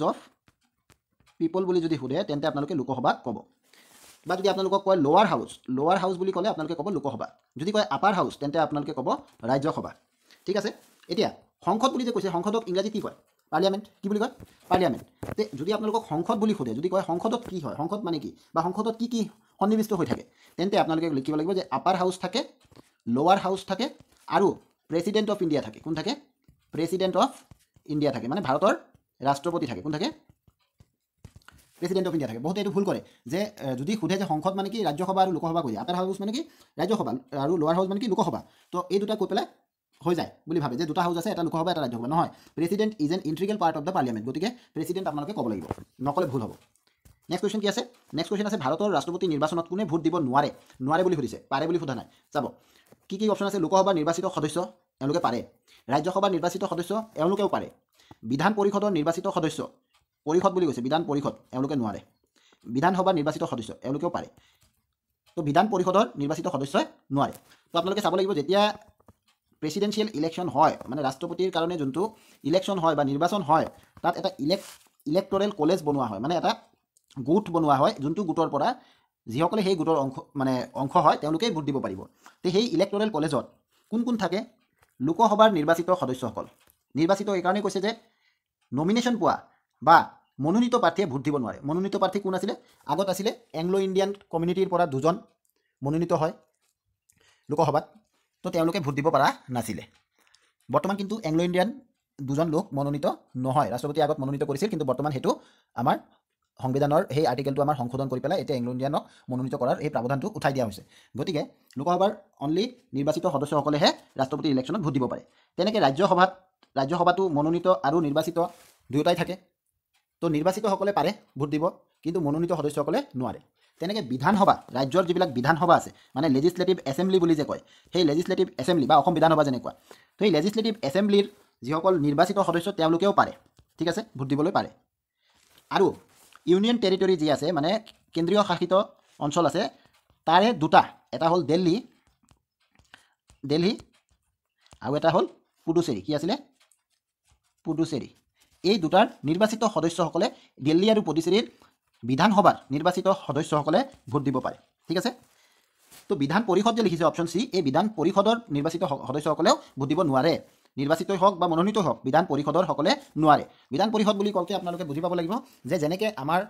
অফ পিপল বুলি যদি সোধে তেন্তে আপোনালোকে লোকসভা ক'ব। বা যদি আপোনালোকক কয় লোৱাৰ হাউচ বুলি ক'লে আপোনালোকে ক'ব লোকসভা। যদি কয় আপাৰ হাউচ তেন্তে আপোনালোকে ক'ব ৰাজ্যসভা। ঠিক আছে। এতিয়া সংসদ বুলি যে কৈছে, সংসদক ইংৰাজীত কি কয়, পাৰ্লিয়ামেণ্ট। কি বুলি কয়, পাৰ্লিয়ামেণ্ট। তে যদি আপোনালোকক সংসদ বুলি সোধে, যদি কয় সংসদত কি হয়, সংসদ মানে কি, বা সংসদত কি কি সন্নিৱিষ্ট হৈ থাকে, তেন্তে আপোনালোকে লিখিব লাগিব যে আপাৰ হাউচ থাকে, লোৱাৰ হাউচ থাকে, আৰু প্ৰেচিডেণ্ট অফ ইণ্ডিয়া থাকে। কোন থাকে, প্ৰেচিডেণ্ট অফ ইণ্ডিয়া থাকে, মানে ভাৰতৰ ৰাষ্ট্ৰপতি থাকে। কোন থাকে, প্ৰেচিডেণ্ট অফ ইণ্ডিয়া থাকে। বহুতে এইটো ভুল কৰে যে যদি সোধে যে সংসদ মানে কি, ৰাজ্যসভা আৰু লোকসভা কৈ দিয়ে, আপাৰ হাউচ মানে কি ৰাজ্যসভা আৰু লোৱাৰ হাউচ মানে কি লোকসভা, তো এই দুটা কৈ পেলাই হৈ যায় বুলি ভাবে যে দুটা হাউচ আছে, এটা লোকসভা এটা ৰাজ্যসভা। নহয়, president is an integral part of the parliament. গতিকে প্ৰেচিডেণ্ট আপোনালোকে ক'ব লাগিব, নক'লে ভুল হ'ব। নেক্সট কুৱেশ্যন কি আছে, নেক্সট কুৱেশ্যন আছে ভাৰতৰ ৰাষ্ট্ৰপতি নিৰ্বাচনত কোনে ভোট দিব নোৱাৰে। নোৱাৰে বুলি সুধিছে, পাৰে বুলি সোধা নাই। চাব কি কি অপশ্যন আছে, লোকসভাৰ নিৰ্বাচিত সদস্য এওঁলোকে পাৰে, ৰাজ্যসভাৰ নিৰ্বাচিত সদস্য এওঁলোকেও পাৰে, বিধান পৰিষদৰ নিৰ্বাচিত সদস্য, পৰিষদ বুলি কৈছে, বিধান পৰিষদ এওঁলোকে নোৱাৰে, বিধানসভাৰ নিৰ্বাচিত সদস্য এওঁলোকেও পাৰে। তো বিধান পৰিষদৰ নিৰ্বাচিত সদস্যই নোৱাৰে। তো আপোনালোকে চাব লাগিব যেতিয়া প্ৰেচিডেঞ্চিয়েল ইলেকশ্যন হয়, মানে ৰাষ্ট্ৰপতিৰ কাৰণে যোনটো ইলেকশ্যন হয় বা নিৰ্বাচন হয়, তাত এটা ইলেক্টৰেল কলেজ বনোৱা হয়, মানে এটা গোট বনোৱা হয়, যোনটো গোটৰ পৰা যিসকলে সেই গোটৰ অংশ হয় তেওঁলোকেই ভোট দিব পাৰিব। তো সেই ইলেক্টৰেল কলেজত কোন কোন থাকে, লোকসভাৰ নিৰ্বাচিত সদস্যসকল। নিৰ্বাচিত এইকাৰণেই কৈছে যে নমিনেশ্যন পোৱা বা মনোনীত প্ৰাৰ্থীয়ে ভোট দিব নোৱাৰে। মনোনীত প্ৰাৰ্থী কোন আছিলে, আগত আছিলে এংলো ইণ্ডিয়ান কমিউনিটিৰ পৰা দুজন মনোনীত হয় লোকসভাত, তো তেওঁলোকে ভোট দিব পৰা নাছিলে। বৰ্তমান কিন্তু এংলো ইণ্ডিয়ান দুজন লোক মনোনীত নহয়, ৰাষ্ট্ৰপতিয়ে আগত মনোনীত কৰিছিল, কিন্তু বৰ্তমান সেইটো আমাৰ সংবিধানৰ সেই আৰ্টিকেলটো আমাৰ সংশোধন কৰি পেলাই এতিয়া এংলো ইণ্ডিয়ানক মনোনীত কৰাৰ এই প্ৰাৱধানটো উঠাই দিয়া হৈছে। গতিকে লোকসভাৰ অনলি নিৰ্বাচিত সদস্যসকলেহে ৰাষ্ট্ৰপতি ইলেকশ্যনত ভোট দিব পাৰে। তেনেকৈ ৰাজ্যসভাতো মনোনীত আৰু নিৰ্বাচিত দুয়োটাই থাকে। তো নিৰ্বাচিতসকলে পাৰে ভোট দিব, কিন্তু মনোনীত সদস্যসকলে নোৱাৰে। তেনেকৈ বিধানসভা, ৰাজ্যৰ যিবিলাক বিধানসভা আছে, মানে লেজিছলেটিভ এছেম্বলি বুলি যে কয়, সেই লেজিছলেটিভ এছেম্বলি বা অসম বিধানসভা যেনেকুৱা, তো এই লেজিছলেটিভ এছেম্বলিৰ যিসকল নিৰ্বাচিত সদস্য তেওঁলোকেও পাৰে, ঠিক আছে, ভোট দিবলৈ পাৰে। আৰু ইউনিয়ন টেৰিটৰী যি আছে, মানে কেন্দ্ৰীয় শাসিত অঞ্চল আছে, তাৰে দুটা, এটা হ'ল দিল্লী আৰু এটা হ'ল পুডুচেৰী। কি আছিলে, পুডুচেৰী। এই দুটাৰ নিৰ্বাচিত সদস্যসকলে দিল্লী আৰু পুডুচেৰীৰ বিধানসভাৰ নিৰ্বাচিত সদস্যসকলে ভোট দিব পাৰে। ঠিক আছে। তো বিধান পৰিষদ যে লিখিছে অপশ্যন চি, এই বিধান পৰিষদৰ নিৰ্বাচিত সদস্যসকলেও ভোট দিব নোৱাৰে। নিৰ্বাচিতই হওক বা মনোনীতই হওক, বিধান পৰিষদৰ সকলে নোৱাৰে। বিধান পৰিষদ বুলি কওঁতে আপোনালোকে বুজি পাব লাগিব যে যেনেকৈ আমাৰ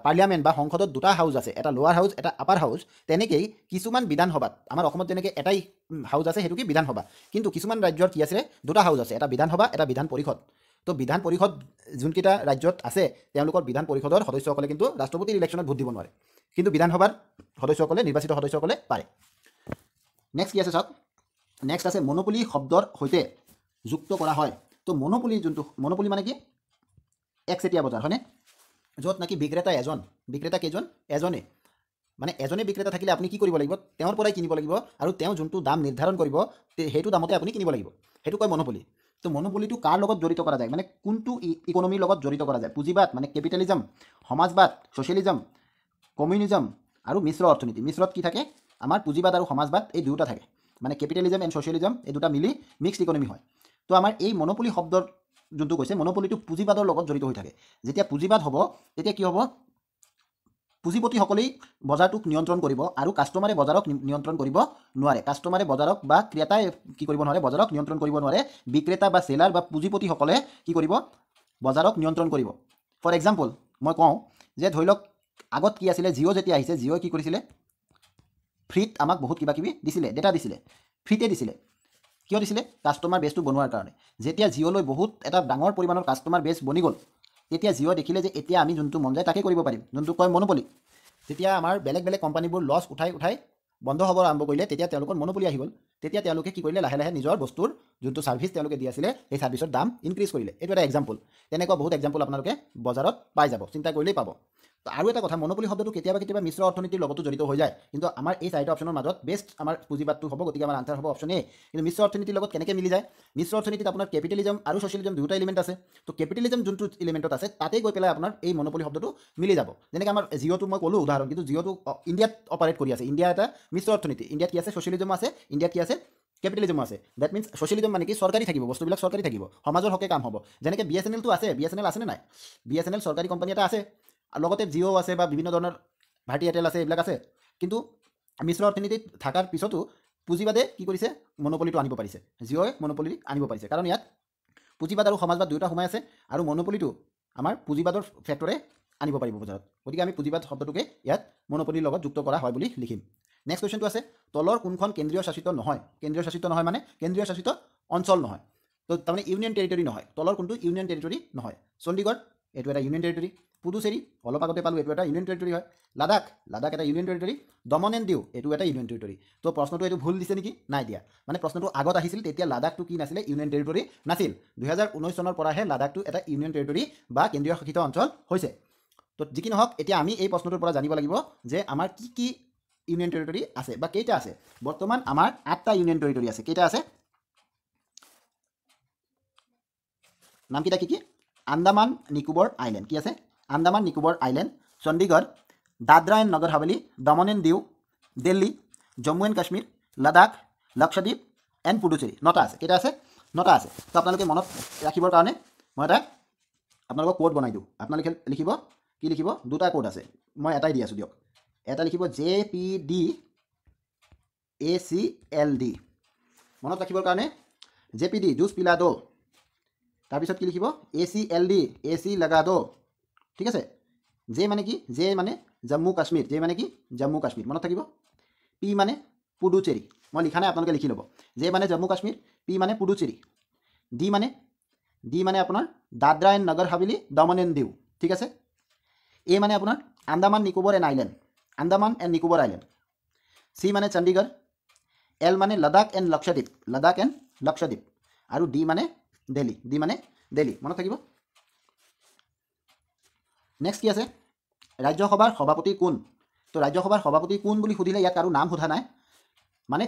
পাৰ্লিয়ামেণ্ট বা সংসদত দুটা হাউচ আছে, এটা লোৱাৰ হাউচ এটা আপাৰ হাউচ, তেনেকেই কিছুমান বিধানসভাত, আমাৰ অসমত যেনেকৈ এটাই হাউচ আছে সেইটো কি বিধানসভা, কিন্তু কিছুমান ৰাজ্যৰ কি আছে দুটা হাউচ আছে, এটা বিধানসভা এটা বিধান পৰিষদ। তো বিধান পৰিষদ যোনকেইটা ৰাজ্যত আছে তেওঁলোকৰ বিধান পৰিষদৰ সদস্যসকলে কিন্তু ৰাষ্ট্ৰপতিৰ ইলেকশ্যনত ভোট দিব নোৱাৰে, কিন্তু বিধানসভাৰ সদস্যসকলে, নিৰ্বাচিত সদস্যসকলে পাৰে। নেক্সট কি আছে চাওক, নেক্সট আছে মনোপলি শব্দৰ সৈতে যুক্ত কৰা হয়। তো মনোপলি যোনটো, মনোপলি মানে কি একচেটিয়া বজাৰ, হয়নে, য'ত নেকি বিক্ৰেতা কেইজন, এজনে, মানে এজনে বিক্ৰেতা থাকিলে আপুনি কি কৰিব লাগিব, তেওঁৰ পৰাই কিনিব লাগিব, আৰু তেওঁ যোনটো দাম নিৰ্ধাৰণ কৰিব সেইটো দামতে আপুনি কিনিব লাগিব, সেইটো কয় মনোপলি। তো মনোপলিটো কাৰ লগত জড়িত কৰা যায়, মানে কোনটো ইকনমিৰ লগত জড়িত কৰা যায়, পুঁজিবাদ মানে কেপিটেলিজম, সমাজবাদ ছ'চিয়েলিজম, কমিউনিজম আৰু মিশ্ৰ অৰ্থনীতি। মিশ্ৰত কি থাকে, আমাৰ পুঁজিবাদ আৰু সমাজবাদ এই দুয়োটা থাকে, মানে কেপিটেলিজম এণ্ড ছ'চিয়েলিজম এই দুটা মিলি মিক্সড ইকনমি হয়। তো আমাৰ এই মনোপলি শব্দৰ যোনটো কৈছে, মনোপলিটো পুঁজিবাদৰ লগত জড়িত হৈ থাকে। যেতিয়া পুঁজিবাদ হ'ব তেতিয়া কি হ'ব, পুঁজিপতিসকলেই বজাৰটোক নিয়ন্ত্ৰণ কৰিব আৰু কাষ্টমাৰে বজাৰক নিয়ন্ত্ৰণ কৰিব নোৱাৰে। কাষ্টমাৰে বজাৰক বা ক্ৰেতাই কি কৰিব নোৱাৰে, বজাৰক নিয়ন্ত্ৰণ কৰিব নোৱাৰে। বিক্ৰেতা বা চেলাৰ বা পুঁজিপতিসকলে কি কৰিব, বজাৰক নিয়ন্ত্ৰণ কৰিব। ফৰ এক্সাম্পল মই কওঁ যে ধৰি লওক আগত কি আছিলে, জিঅ' যেতিয়া আহিছে, জিঅ'ই কি কৰিছিলে, ফ্ৰীত আমাক বহুত কিবা কিবি দিছিলে, ডেটা দিছিলে, ফ্ৰীতে দিছিলে। কিয় দিছিলে, কাষ্টমাৰ বেছটো বনোৱাৰ কাৰণে। যেতিয়া জিঅ'লৈ বহুত এটা ডাঙৰ পৰিমাণৰ কাষ্টমাৰ বেছ বনি গ'ল, তেতিয়া জিঅ' দেখিলে যে এতিয়া আমি যোনটো মন যায় তাকে কৰিব পাৰিম, যোনটো কয় মনোপলি। যেতিয়া আমাৰ বেলেগ বেলেগ কোম্পানীবোৰ লছ উঠাই বন্ধ হ'ব আৰম্ভ কৰিলে, তেতিয়া তেওঁলোকৰ মনোপলি আহি গ'ল। তেতিয়া তেওঁলোকে কি কৰিলে, লাহে লাহে নিজৰ বস্তুৰ যোনটো ছাৰ্ভিচ তেওঁলোকে দি আছিলে সেই ছাৰ্ভিচৰ দাম ইনক্ৰিজ কৰিলে। এইটো এটা এক্সাম্পল। তেনেকুৱা বহুত এক্সাম্পল আপোনালোকে বজাৰত পাই যাব, চিন্তা কৰিলেই পাব। তো আৰু এটা কথা, মনোপলি শব্দটো কেতিয়াবা মিশ্ৰ অৰ্থনীতিৰ লগতো জড়িত হৈ যায়, কিন্তু আমাৰ এই চাৰিটা অপশ্যনৰ মাজত বেষ্ট আমাৰ পুঁজিবাদটো হ'ব, গতিকে আমাৰ আনচাৰ হ'ব অপশ্যন এ। কিন্তু মিশ্ৰ অৰ্থনীতিৰ লগত কেনেকৈ মিলি যায়, মিশ্ৰ অৰ্থনীতিত আপোনাৰ কেপিটেলিজম আৰু ছ'চিয়েলিজম দুয়োটা এলিমেণ্ট আছে। তো কেপিটেলিজম যোনটো এলিমেণ্টত আছে তাতেই গৈ পেলাই আপোনাৰ এই মনোপলি শব্দটো মিলি যাব। যেনেকৈ আমাৰ জিঅ'টো মই ক'লোঁ উদাহৰণ, কিন্তু জিঅ'টো ইণ্ডিয়াত অপাৰেট কৰি আছে। ইণ্ডিয়া এটা মিশ্ৰ অৰ্থনীতি, ইণ্ডিয়াত কি আছে, ছ'চিয়েলিজম আছে, ইণ্ডিয়াত কি আছে, কেপিটেলিজমো আছে। ডেট মিনছ ছ'চিয়েলিজম মানে কি চৰকাৰী থাকিব, বস্তুবিলাক চৰকাৰী থাকিব, সমাজৰ হকে কাম হ'ব। যেনেকৈ BSNLটো আছে, BSNL আছেনে নাই? BSNL চৰকাৰী কোম্পানী এটা আছে, লগতে জিঅ' আছে বা বিভিন্ন ধৰণৰ ভাৰতী এয়াৰটেল আছে, এইবিলাক আছে। কিন্তু মিশ্ৰ অৰ্থনীতিত থকাৰ পিছতো পুঁজিবাদে কি কৰিছে? মনোপলিটো আনিব পাৰিছে, জিঅ'ই মনোপলি আনিব পাৰিছে, কাৰণ ইয়াত পুঁজিবাদ আৰু সমাজবাদ দুয়োটা সোমাই আছে, আৰু মনোপলিটো আমাৰ পুঁজিবাদৰ ফেক্টৰে আনিব পাৰিব বজাৰত। গতিকে আমি পুঁজিবাদ শব্দটোকে ইয়াত মনোপলিৰ লগত যুক্ত কৰা হয় বুলি লিখিম। নেক্সট কুৱেশ্যনটো আছে, তলৰ কোনখন কেন্দ্ৰীয় শাসিত নহয়? কেন্দ্ৰীয় শাসিত নহয় মানে কেন্দ্ৰীয় শাসিত অঞ্চল নহয়, তো তাৰমানে ইউনিয়ন টেৰিটৰী নহয়। তলৰ কোনটো ইউনিয়ন টেৰিটৰী নহয়? চণ্ডীগড়, এইটো এটা ইউনিয়ন টেৰিটৰী। পুডুচেৰী, অলপ আগতে পালোঁ, এইটো এটা ইউনিয়ন টেৰিটৰী হয়। লাডাখ, লাডাখ এটা ইউনিয়ন টেৰিটৰী। দমন এণ্ড দিউ, এইটো এটা ইউনিয়ন টেৰিটৰী। তো প্ৰশ্নটো এইটো ভুল দিছে নেকি? নাই দিয়া। মানে প্ৰশ্নটো আগত আহিছিল তেতিয়া লাডাখটো কি নাছিলে? ইউনিয়ন টেৰিটৰী নাছিল। 2019 চনৰ পৰাহে লাডাখটো এটা ইউনিয়ন টেৰিটৰী বা কেন্দ্ৰীয় শাসিত অঞ্চল হৈছে। তো যি কি নহওক, এতিয়া আমি এই প্ৰশ্নটোৰ পৰা জানিব লাগিব যে আমাৰ কি কি ইউনিয়ন টেৰিটৰী আছে বা কেইটা আছে। বৰ্তমান আমাৰ 8টা ইউনিয়ন টেৰিটৰী আছে। কেইটা আছে? নামকেইটা কি কি? আন্দামান নিকোবৰ আইলেণ্ড, কি আছে? Andaman Nicobar island, Chandigarh, Dadra and Nagar Haveli, Daman and Diu, Delhi, Jammu and Kashmir, Ladakh, Lakshadweep and Puducherry. 9টা আছে। কেইটা আছে? 9টা আছে। তো আপোনালোকে মনত ৰাখিবৰ কাৰণে মই এটা আপোনালোকক কোড বনাই দিওঁ। আপোনালোকে লিখিব, কি লিখিব? দুটা কোড আছে, মই এটাই দি আছোঁ দিয়ক। এটা লিখিব JPD-ACLD, মনত ৰাখিবৰ কাৰণে JPD জুচ পিলা দো, তাৰপিছত কি লিখিব? ACLD AC লগা দো, ঠিক আছে। জে মানে কি? জে মানে জম্মু কাশ্মীৰ, জে মানে কি? জম্মু কাশ্মীৰ, মনত থাকিব। পি মানে পুডুচেৰী, মই লিখা নাই, আপোনালোকে লিখি ল'ব। জে মানে জম্মু কাশ্মীৰ, পি মানে পুডুচেৰী, ডি মানে আপোনাৰ দাদৰা এণ্ড নগৰ হাভেলী, দমন এণ্ড দিউ, ঠিক আছে। এ মানে আপোনাৰ Andaman Nicobar and island, Andaman and Nicobar island. C মানে চণ্ডীগড়, এল মানে লাডাখ এণ্ড লক্ষদ্বীপ, লাডাখ এণ্ড লক্ষদ্বীপ, আৰু ডি মানে দিল্লী, ডি মানে দিল্লী, মনত থাকিব। নেক্সট কি আছে? ৰাজ্যসভাৰ সভাপতি কোন? তো ৰাজ্যসভাৰ সভাপতি কোন বুলি সুধিলে ইয়াত কাৰো নাম সোধা নাই, মানে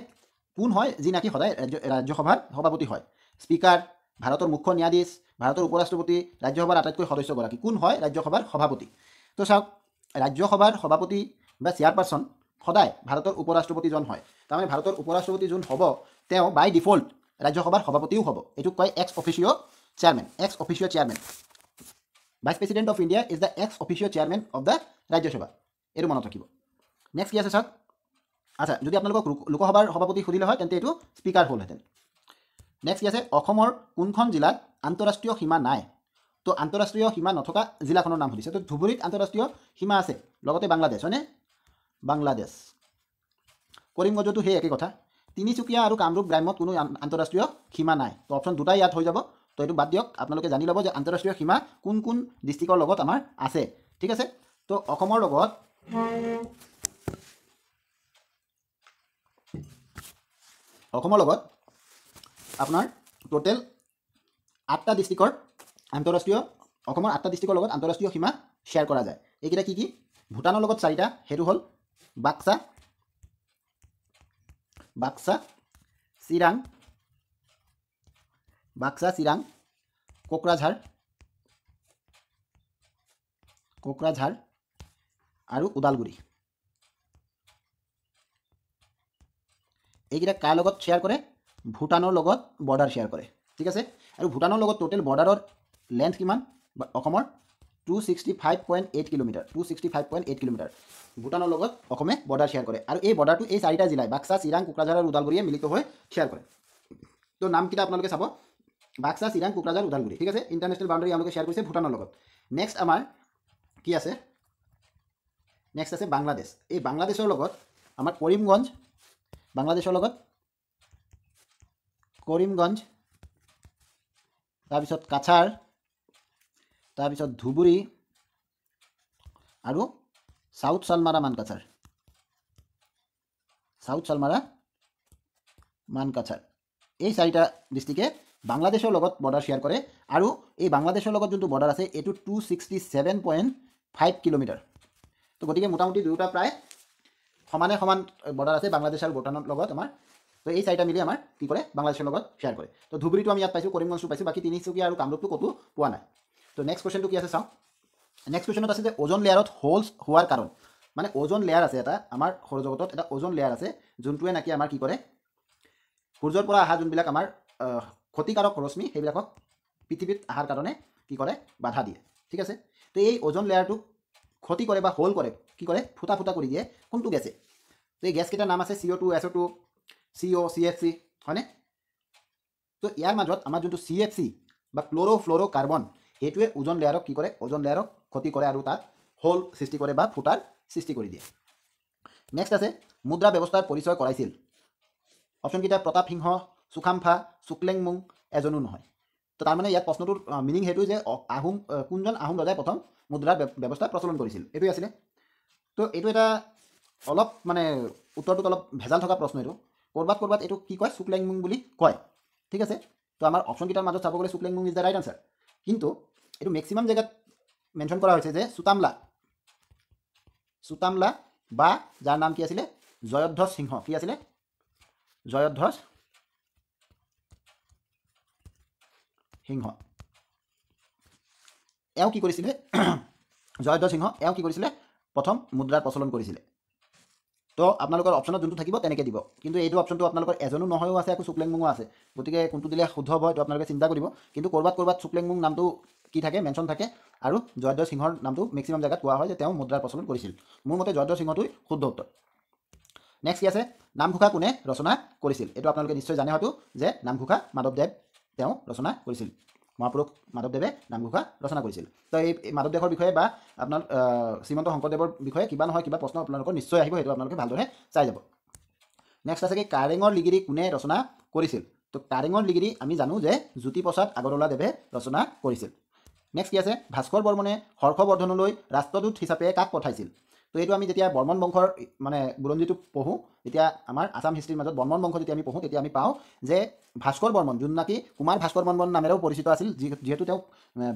কোন হয় যি নাকি সদায় ৰাজ্যসভাৰ সভাপতি হয়। স্পীকাৰ, ভাৰতৰ মুখ্য ন্যায়াধীশ, ভাৰতৰ উপৰাষ্ট্ৰপতি, ৰাজ্যসভাৰ আটাইতকৈ সদস্যগৰাকী, কোন হয় ৰাজ্যসভাৰ সভাপতি? তো চাওক, ৰাজ্যসভাৰ সভাপতি বা চেয়াৰপাৰ্চন সদায় ভাৰতৰ উপৰাষ্ট্ৰপতিজন হয়। তাৰমানে ভাৰতৰ উপৰাষ্ট্ৰপতি যোন হ'ব, তেওঁ বাই ডিফল্ট ৰাজ্যসভাৰ সভাপতিও হ'ব। এইটোক কয় ex officio' chairman, ex officio' chairman. Vice president of India is the ex officio' chairman of the Rajya Sabha, এইটো মনত ৰাখিব। নেক্সট কি আছে চাওক, আচ্ছা, যদি আপোনালোকক লোকসভাৰ সভাপতি সুধিলে হয় তেন্তে এইটো স্পীকাৰ হ'লহেঁতেন। নেক্সট কি আছে? অসমৰ কোনখন জিলাত আন্তঃৰাষ্ট্ৰীয় সীমা নাই? তো আন্তঃৰাষ্ট্ৰীয় সীমা নথকা জিলাখনৰ নাম সুধিছে। তো ধুবুৰীত আন্তঃৰাষ্ট্ৰীয় সীমা আছে, লগতে বাংলাদেশ, হয়নে? বাংলাদেশ। কৰিমগঞ্জতো সেই একে কথা। তিনিচুকীয়া আৰু কামৰূপ গ্ৰাম্যত কোনো আন্তঃৰাষ্ট্ৰীয় সীমা নাই। তো অপশ্যন দুটাই ইয়াত হৈ যাব। তো এইটো বাদ দিয়ক, আপোনালোকে জানি ল'ব যে আন্তঃৰাষ্ট্ৰীয় সীমা কোন কোন ডিষ্ট্ৰিক্টৰ লগত আমাৰ আছে, ঠিক আছে। তো অসমৰ লগত আপোনাৰ টোটেল 8টা ডিষ্ট্ৰিক্টৰ আন্তঃৰাষ্ট্ৰীয়, অসমৰ 8টা ডিষ্ট্ৰিক্টৰ লগত আন্তঃৰাষ্ট্ৰীয় সীমা শ্বেয়াৰ কৰা যায়। এইকেইটা কি কি? ভূটানৰ লগত 4টা, সেইটো হ'ল বাক্সা, চিৰাং, কোকৰাঝাৰ আৰু ওদালগুৰি। এইকেইটা কাৰ লগত শ্বেয়াৰ কৰে? ভূটানৰ লগত বৰ্ডাৰ শ্বেয়াৰ কৰে, ঠিক আছে। আৰু ভূটানৰ লগত টোটেল বৰ্ডাৰৰ লেন্থ কিমান? অসমৰ 265.8 কিলোমিটাৰ, 265.8 কিলোমিটাৰ ভূটানৰ লগত অসমে বৰ্ডাৰ শ্বেয়াৰ কৰে। আৰু এই বৰ্ডাৰটো এই 4টা জিলাই বাক্সা, চিৰাং, কোকৰাঝাৰ আৰু ওদালগুৰিয়ে মিলিত হৈ শ্বেয়াৰ কৰে। তো নামকেইটা আপোনালোকে চাব, বাক্সা, চিৰাং, কোকৰাঝাৰ, ওদালগুৰি, ঠিক আছে। ইণ্টাৰনেশ্যনেল বাউণ্ডাৰী এওঁলোকে শ্বেয়াৰ কৰিছে ভূটানৰ লগত। নেক্সট আমাৰ কি আছে? নেক্সট আছে বাংলাদেশ। এই বাংলাদেশৰ লগত আমাৰ কৰিমগঞ্জ, বাংলাদেশৰ লগত কৰিমগঞ্জ, তাৰপিছত কাছাৰ, তাৰপিছত ধুবুৰী আৰু সাউথ চালমাৰা মানকাছাৰ, এই 4টা ডিষ্ট্ৰিক্টে বাংলাদেশৰ লগত বৰ্ডাৰ শ্বেয়াৰ কৰে। আৰু এই বাংলাদেশৰ লগত যোনটো বৰ্ডাৰ আছে এইটো 267.5 কিলোমিটাৰ। তো গতিকে মোটামুটি দুয়োটা প্ৰায় সমান বৰ্ডাৰ আছে বাংলাদেশ আৰু ভূটানৰ লগত আমাৰ। তো এই 4টা মিলি আমাৰ কি কৰে? বাংলাদেশৰ লগত শ্বেয়াৰ কৰে। তো ধুবুৰীটো আমি ইয়াত পাইছোঁ, কৰিমগঞ্জটো পাইছোঁ, বাকী তিনিচুকীয়া আৰু কামৰূপটো ক'তো পোৱা নাই। তো নেক্সট কুৱেশ্যনটো কি আছে চাওঁ। নেক্সট কুৱেশ্যনত আছে যে ওজন লেয়াৰত হোলছ হোৱাৰ কাৰণ, মানে ওজন লেয়াৰ আছে এটা আমাৰ সৌৰজগতত, এটা ওজন লেয়াৰ আছে যোনটোৱে নাকি আমাৰ কি কৰে? সূৰ্যৰ পৰা অহা যোনবিলাক আমাৰ ক্ষতিকাৰক ৰশ্মি সেইবিলাকক পৃথিৱীত অহাৰ কাৰণে কি কৰে বাধা দিয়ে ঠিক আছে তো এই ওজন লেয়াৰটোক ক্ষতি কৰে বা হোল কৰে কি কৰে ফুটা ফুটা কৰি দিয়ে কোনটো গেছে তো এই গেছকেইটাৰ নাম আছে CO2 SO2 CO CFC হয়নে তো ইয়াৰ মাজত আমাৰ যোনটো CFC বা ক্ল'ৰ' কাৰ্বন এইটোৱে ওজন লেয়াৰক কি কৰে ওজন লেয়াৰক ক্ষতি কৰে আৰু তাত হোল সৃষ্টি কৰে বা ফুটাৰ সৃষ্টি কৰি দিয়ে নেক্সট আছে মুদ্ৰা ব্যৱস্থাৰ পৰিচয় কৰাইছিল অপশ্যনকেইটা প্ৰতাপ সিংহ চুকাম্ফা চুকলেংমুং এজনো নহয় তো তাৰমানে ইয়াত প্ৰশ্নটোৰ মিনিং সেইটো যে আহোম কোনজন আহোম ৰজাই প্ৰথম মুদ্ৰাৰ ব্যৱস্থা প্ৰচলন কৰিছিল এইটোৱে আছিলে তো এইটো এটা অলপ মানে উত্তৰটোত অলপ ভেজাল থকা প্ৰশ্ন এইটো ক'ৰবাত এইটো কি কয় চুকলেংমুং বুলি কয় ঠিক আছে তো আমাৰ অপশ্যনকেইটাৰ মাজত চাব গ'লে চুকলেংমুং ইজ দ্য ৰাইট আনচাৰ কিন্তু এইটো মেক্সিমাম জেগাত মেনশ্যন কৰা হৈছে যে চুতামলা বা যাৰ নাম কি আছিলে জয়ধ্বজ সিংহ কি আছিলে জয়ধ্বজ সিংহ এওঁ কি কৰিছিলে জয়ধ্বজ সিংহ এওঁ কি কৰিছিলে প্ৰথম মুদ্ৰাৰ প্ৰচলন কৰিছিলে তো আপোনালোকৰ অপশ্যনত যোনটো থাকিব তেনেকৈ দিব কিন্তু এইটো অপশ্যনটো আপোনালোকৰ এজনো নহয়ও আছে আকৌ চুকলেংমুঙো আছে গতিকে কোনটো দিলে শুদ্ধ হ'ব এইটো আপোনালোকে চিন্তা কৰিব কিন্তু ক'ৰবাত চুকলেংমুং নামটো কি থাকে মেনশ্যন থাকে আৰু জয়ধ্বজ সিংহৰ নামটো মেক্সিমাম জেগাত কোৱা হয় যে তেওঁ মুদ্ৰাৰ প্ৰচলন কৰিছিল মোৰ মতে জয়ধ্বজ সিংহটোই শুদ্ধ উত্তৰ নেক্সট কি আছে নামঘোষা কোনে ৰচনা কৰিছিল এইটো আপোনালোকে নিশ্চয় জানে হয়তো যে নামঘোষা মাধৱদেৱ তেওঁ ৰচনা কৰিছিল মহাপুৰুষ মাধৱদেৱে নামঘোষা ৰচনা কৰিছিল তো এই মাধৱদেৱৰ বিষয়ে বা আপোনাৰ শ্ৰীমন্ত শংকৰদেৱৰ বিষয়ে কিবা নহয় কিবা প্ৰশ্ন আপোনালোকৰ নিশ্চয় আহিব সেইটো আপোনালোকে ভালদৰে চাই যাব নেক্সট আছে কি কাৰেঙৰ লিগিৰি কোনে ৰচনা কৰিছিল তো কাৰেঙৰ লিগিৰি আমি জানো যে জ্যোতিপ্ৰসাদ আগৰৱালাদেৱে ৰচনা কৰিছিল নেক্সট কি আছে ভাস্কৰ বৰ্মনে হৰ্ষবৰ্ধনলৈ ৰাষ্ট্ৰদূত হিচাপে কাক পঠাইছিল তো এইটো আমি যেতিয়া বৰ্মন বংশৰ মানে বুৰঞ্জীটো পঢ়োঁ তেতিয়া আমাৰ আছাম হিষ্ট্ৰীৰ মাজত বৰ্মন বংশ যেতিয়া আমি পঢ়োঁ তেতিয়া আমি পাওঁ যে ভাস্কৰ বৰ্মন যোন নাকি কুমাৰ ভাস্কৰ বৰ্মন নামেৰেও পৰিচিত আছিল যিহেতু তেওঁ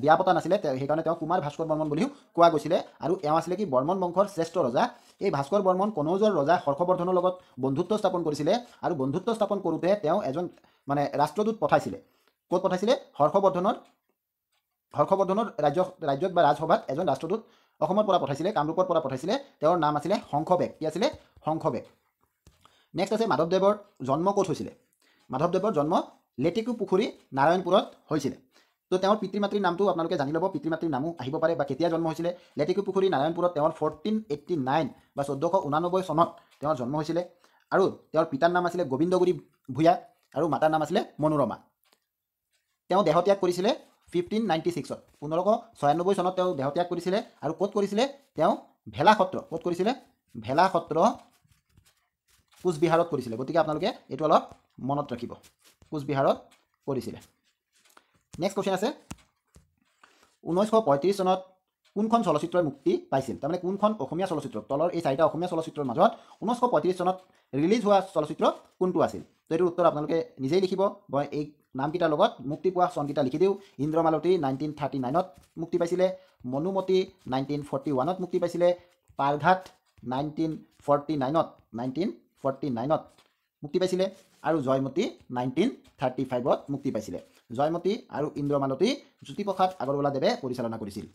বিয়া পতা নাছিলে সেইকাৰণে তেওঁ কুমাৰ ভাস্কৰ বৰ্মন বুলিও কোৱা গৈছিলে আৰু এওঁ আছিলে কি বৰ্মন বংশৰ শ্ৰেষ্ঠ ৰজা এই ভাস্কৰ বৰ্মন কনৌজৰ ৰজা হৰ্ষবৰ্ধনৰ লগত বন্ধুত্ব স্থাপন কৰিছিলে আৰু বন্ধুত্ব স্থাপন কৰোঁতে তেওঁ এজন মানে ৰাষ্ট্ৰদূত পঠাইছিলে ক'ত পঠাইছিলে হৰ্ষবৰ্ধনৰ ৰাজ্যত বা ৰাজসভাত এজন ৰাষ্ট্ৰদূত অসমৰ পৰা পঠাইছিলে কামৰূপৰ পৰা পঠাইছিলে তেওঁৰ নাম আছিলে শংখবেগ কি আছিলে শংখবেগ নেক্সট আছে মাধৱদেৱৰ জন্ম ক'ত হৈছিলে মাধৱদেৱৰ জন্ম লেটেকু পুখুৰী নাৰায়ণপুৰত হৈছিলে তো তেওঁৰ পিতৃ মাতৃৰ নামটো আপোনালোকে জানি ল'ব পিতৃ মাতৃৰ নামো আহিব পাৰে বা কেতিয়া জন্ম হৈছিলে লেটেকু পুখুৰী নাৰায়ণপুৰত তেওঁৰ 1489 বা 1489 চনত তেওঁৰ জন্ম হৈছিলে আৰু তেওঁৰ পিতাৰ নাম আছিলে গোবিন্দগুৰি ভূঞা আৰু মাতাৰ নাম আছিলে মনোৰমা তেওঁ দেহত্যাগ কৰিছিলে 1596 1596 চনত তেওঁ দেহত্যাগ কৰিছিলে আৰু ক'ত কৰিছিলে তেওঁ ভেলা সত্ৰ ক'ত কৰিছিলে ভেলা সত্ৰ কোচবিহাৰত কৰিছিলে গতিকে আপোনালোকে এইটো অলপ মনত ৰাখিব কোচবিহাৰত কৰিছিলে নেক্সট কোৱেশ্চন আছে 1935 চনত কোনখন চলচ্চিত্ৰই মুক্তি পাইছিল তাৰমানে কোনখন অসমীয়া চলচ্চিত্ৰ তলৰ এই চাৰিটা অসমীয়া চলচ্চিত্ৰৰ মাজত 1935 চনত ৰিলিজ হোৱা চলচ্চিত্ৰ কোনটো আছিল তো এইটোৰ উত্তৰ আপোনালোকে নিজেই লিখিব মই এই নামকেইটাৰ লগত মুক্তি পোৱা চনকেইটা লিখি দিওঁ ইন্দ্ৰমালতী 1939ত মুক্তি পাইছিলে মনুমতী 1941ত মুক্তি পাইছিলে পাৰঘাট 1949ত মুক্তি পাইছিলে আৰু জয়মতী 1935ত মুক্তি পাইছিলে জয়মতী আৰু ইন্দ্ৰমালতী জ্যোতিপ্ৰসাদ আগৰৱালাদেৱে পৰিচালনা কৰিছিল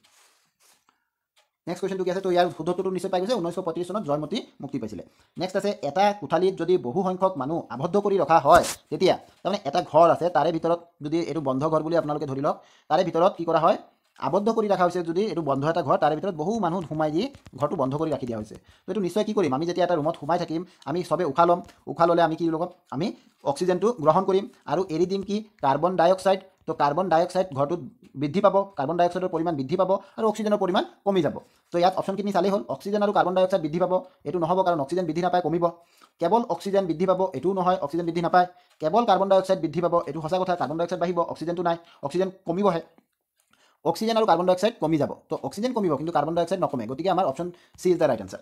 নেক্সট কুৱেশ্যনটো কি আছে তো ইয়াৰ শুদ্ধটো নিশ্চয় পাই গৈছে 1935 চনত জয়মতী মুক্তি পাইছিলে নেক্সট আছে এটা কোঠালিত যদি বহু সংখ্যক মানুহ আবদ্ধ কৰি ৰখা হয় তেতিয়া তাৰমানে এটা ঘৰ আছে তাৰে ভিতৰত যদি এইটো বন্ধ ঘৰ বুলি আপোনালোকে ধৰি লওক তাৰে ভিতৰত কি কৰা হয় আবদ্ধ কৰি ৰখা হৈছে যদি এইটো বন্ধ এটা ঘৰ তাৰে ভিতৰত বহু মানুহ সোমাই দি ঘৰটো বন্ধ কৰি ৰাখি দিয়া হৈছে তো এইটো নিশ্চয় কি কৰিম আমি যেতিয়া এটা ৰুমত সোমাই থাকিম আমি চবে উশাহ ল'লে আমি কি ল'ম আমি অক্সিজেনটো গ্ৰহণ কৰিম আৰু এৰি দিম কি কাৰ্বন ডাই অক্সাইড তো কাৰ্বন ডাই অক্সাইড ঘৰটোত বৃদ্ধি পাব কাৰ্বন ডাই অক্সাইডৰ পৰিমাণ বৃদ্ধি পাব আৰু অক্সিজেনৰ পৰিমাণ কমি যাব তো ইয়াত অপশ্যনখিনি চালেই হ'ল অক্সিজেন আৰু কাৰ্বন ডাই অক্সাইড বৃদ্ধি পাব এইটো নহ'ব কাৰণ অক্সিজেন বৃদ্ধি নাপায় কমিব কেৱল অক্সিজেন বৃদ্ধি পাব এইটোও নহয় অক্সিজেন বৃদ্ধি নাপায় কেৱল কাৰ্বন ডাই অক্সাইড বৃদ্ধি পাব এইটো সঁচা কথা কাৰ্বন ডাই অক্সাইড বাঢ়িব অক্সিজেনটো নাই অক্সিজেন কমিবহে অক্সিজেন আৰু কাৰ্বন ডাই অক্সাইড কমি যাব তো অক্সিজেন কমিব কিন্তু কাৰ্বন ডাই অক্সাইড নকমে গতিকে আমাৰ option C is the right answer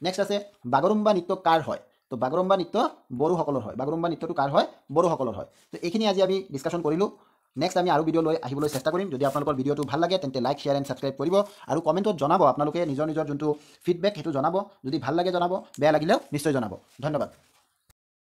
next আছে বাগৰুম্বা নৃত্য কাৰ হয় তো বাগৰুম্বা নৃত্য বড়োসকলৰ হয় বাগৰুম্বা নৃত্যটো কাৰ হয় বড়োসকলৰ হয় তো এইখিনি আজি আমি ডিছকাশ্যন কৰিলোঁ নেক্সট আমি আৰু ভিডিঅ' লৈ আহিবলৈ চেষ্টা কৰিম যদি আপোনালোকৰ ভিডিঅ'টো ভাল লাগে তেন্তে লাইক শ্বেয়াৰ এণ্ড ছাবস্ক্ৰাইব কৰিব আৰু কমেণ্টত জনাব আপোনালোকে নিজৰ যোনটো ফিডবেক সেইটো জনাব যদি ভাল লাগে জনাব বেয়া লাগিলেও নিশ্চয় জনাব ধন্যবাদ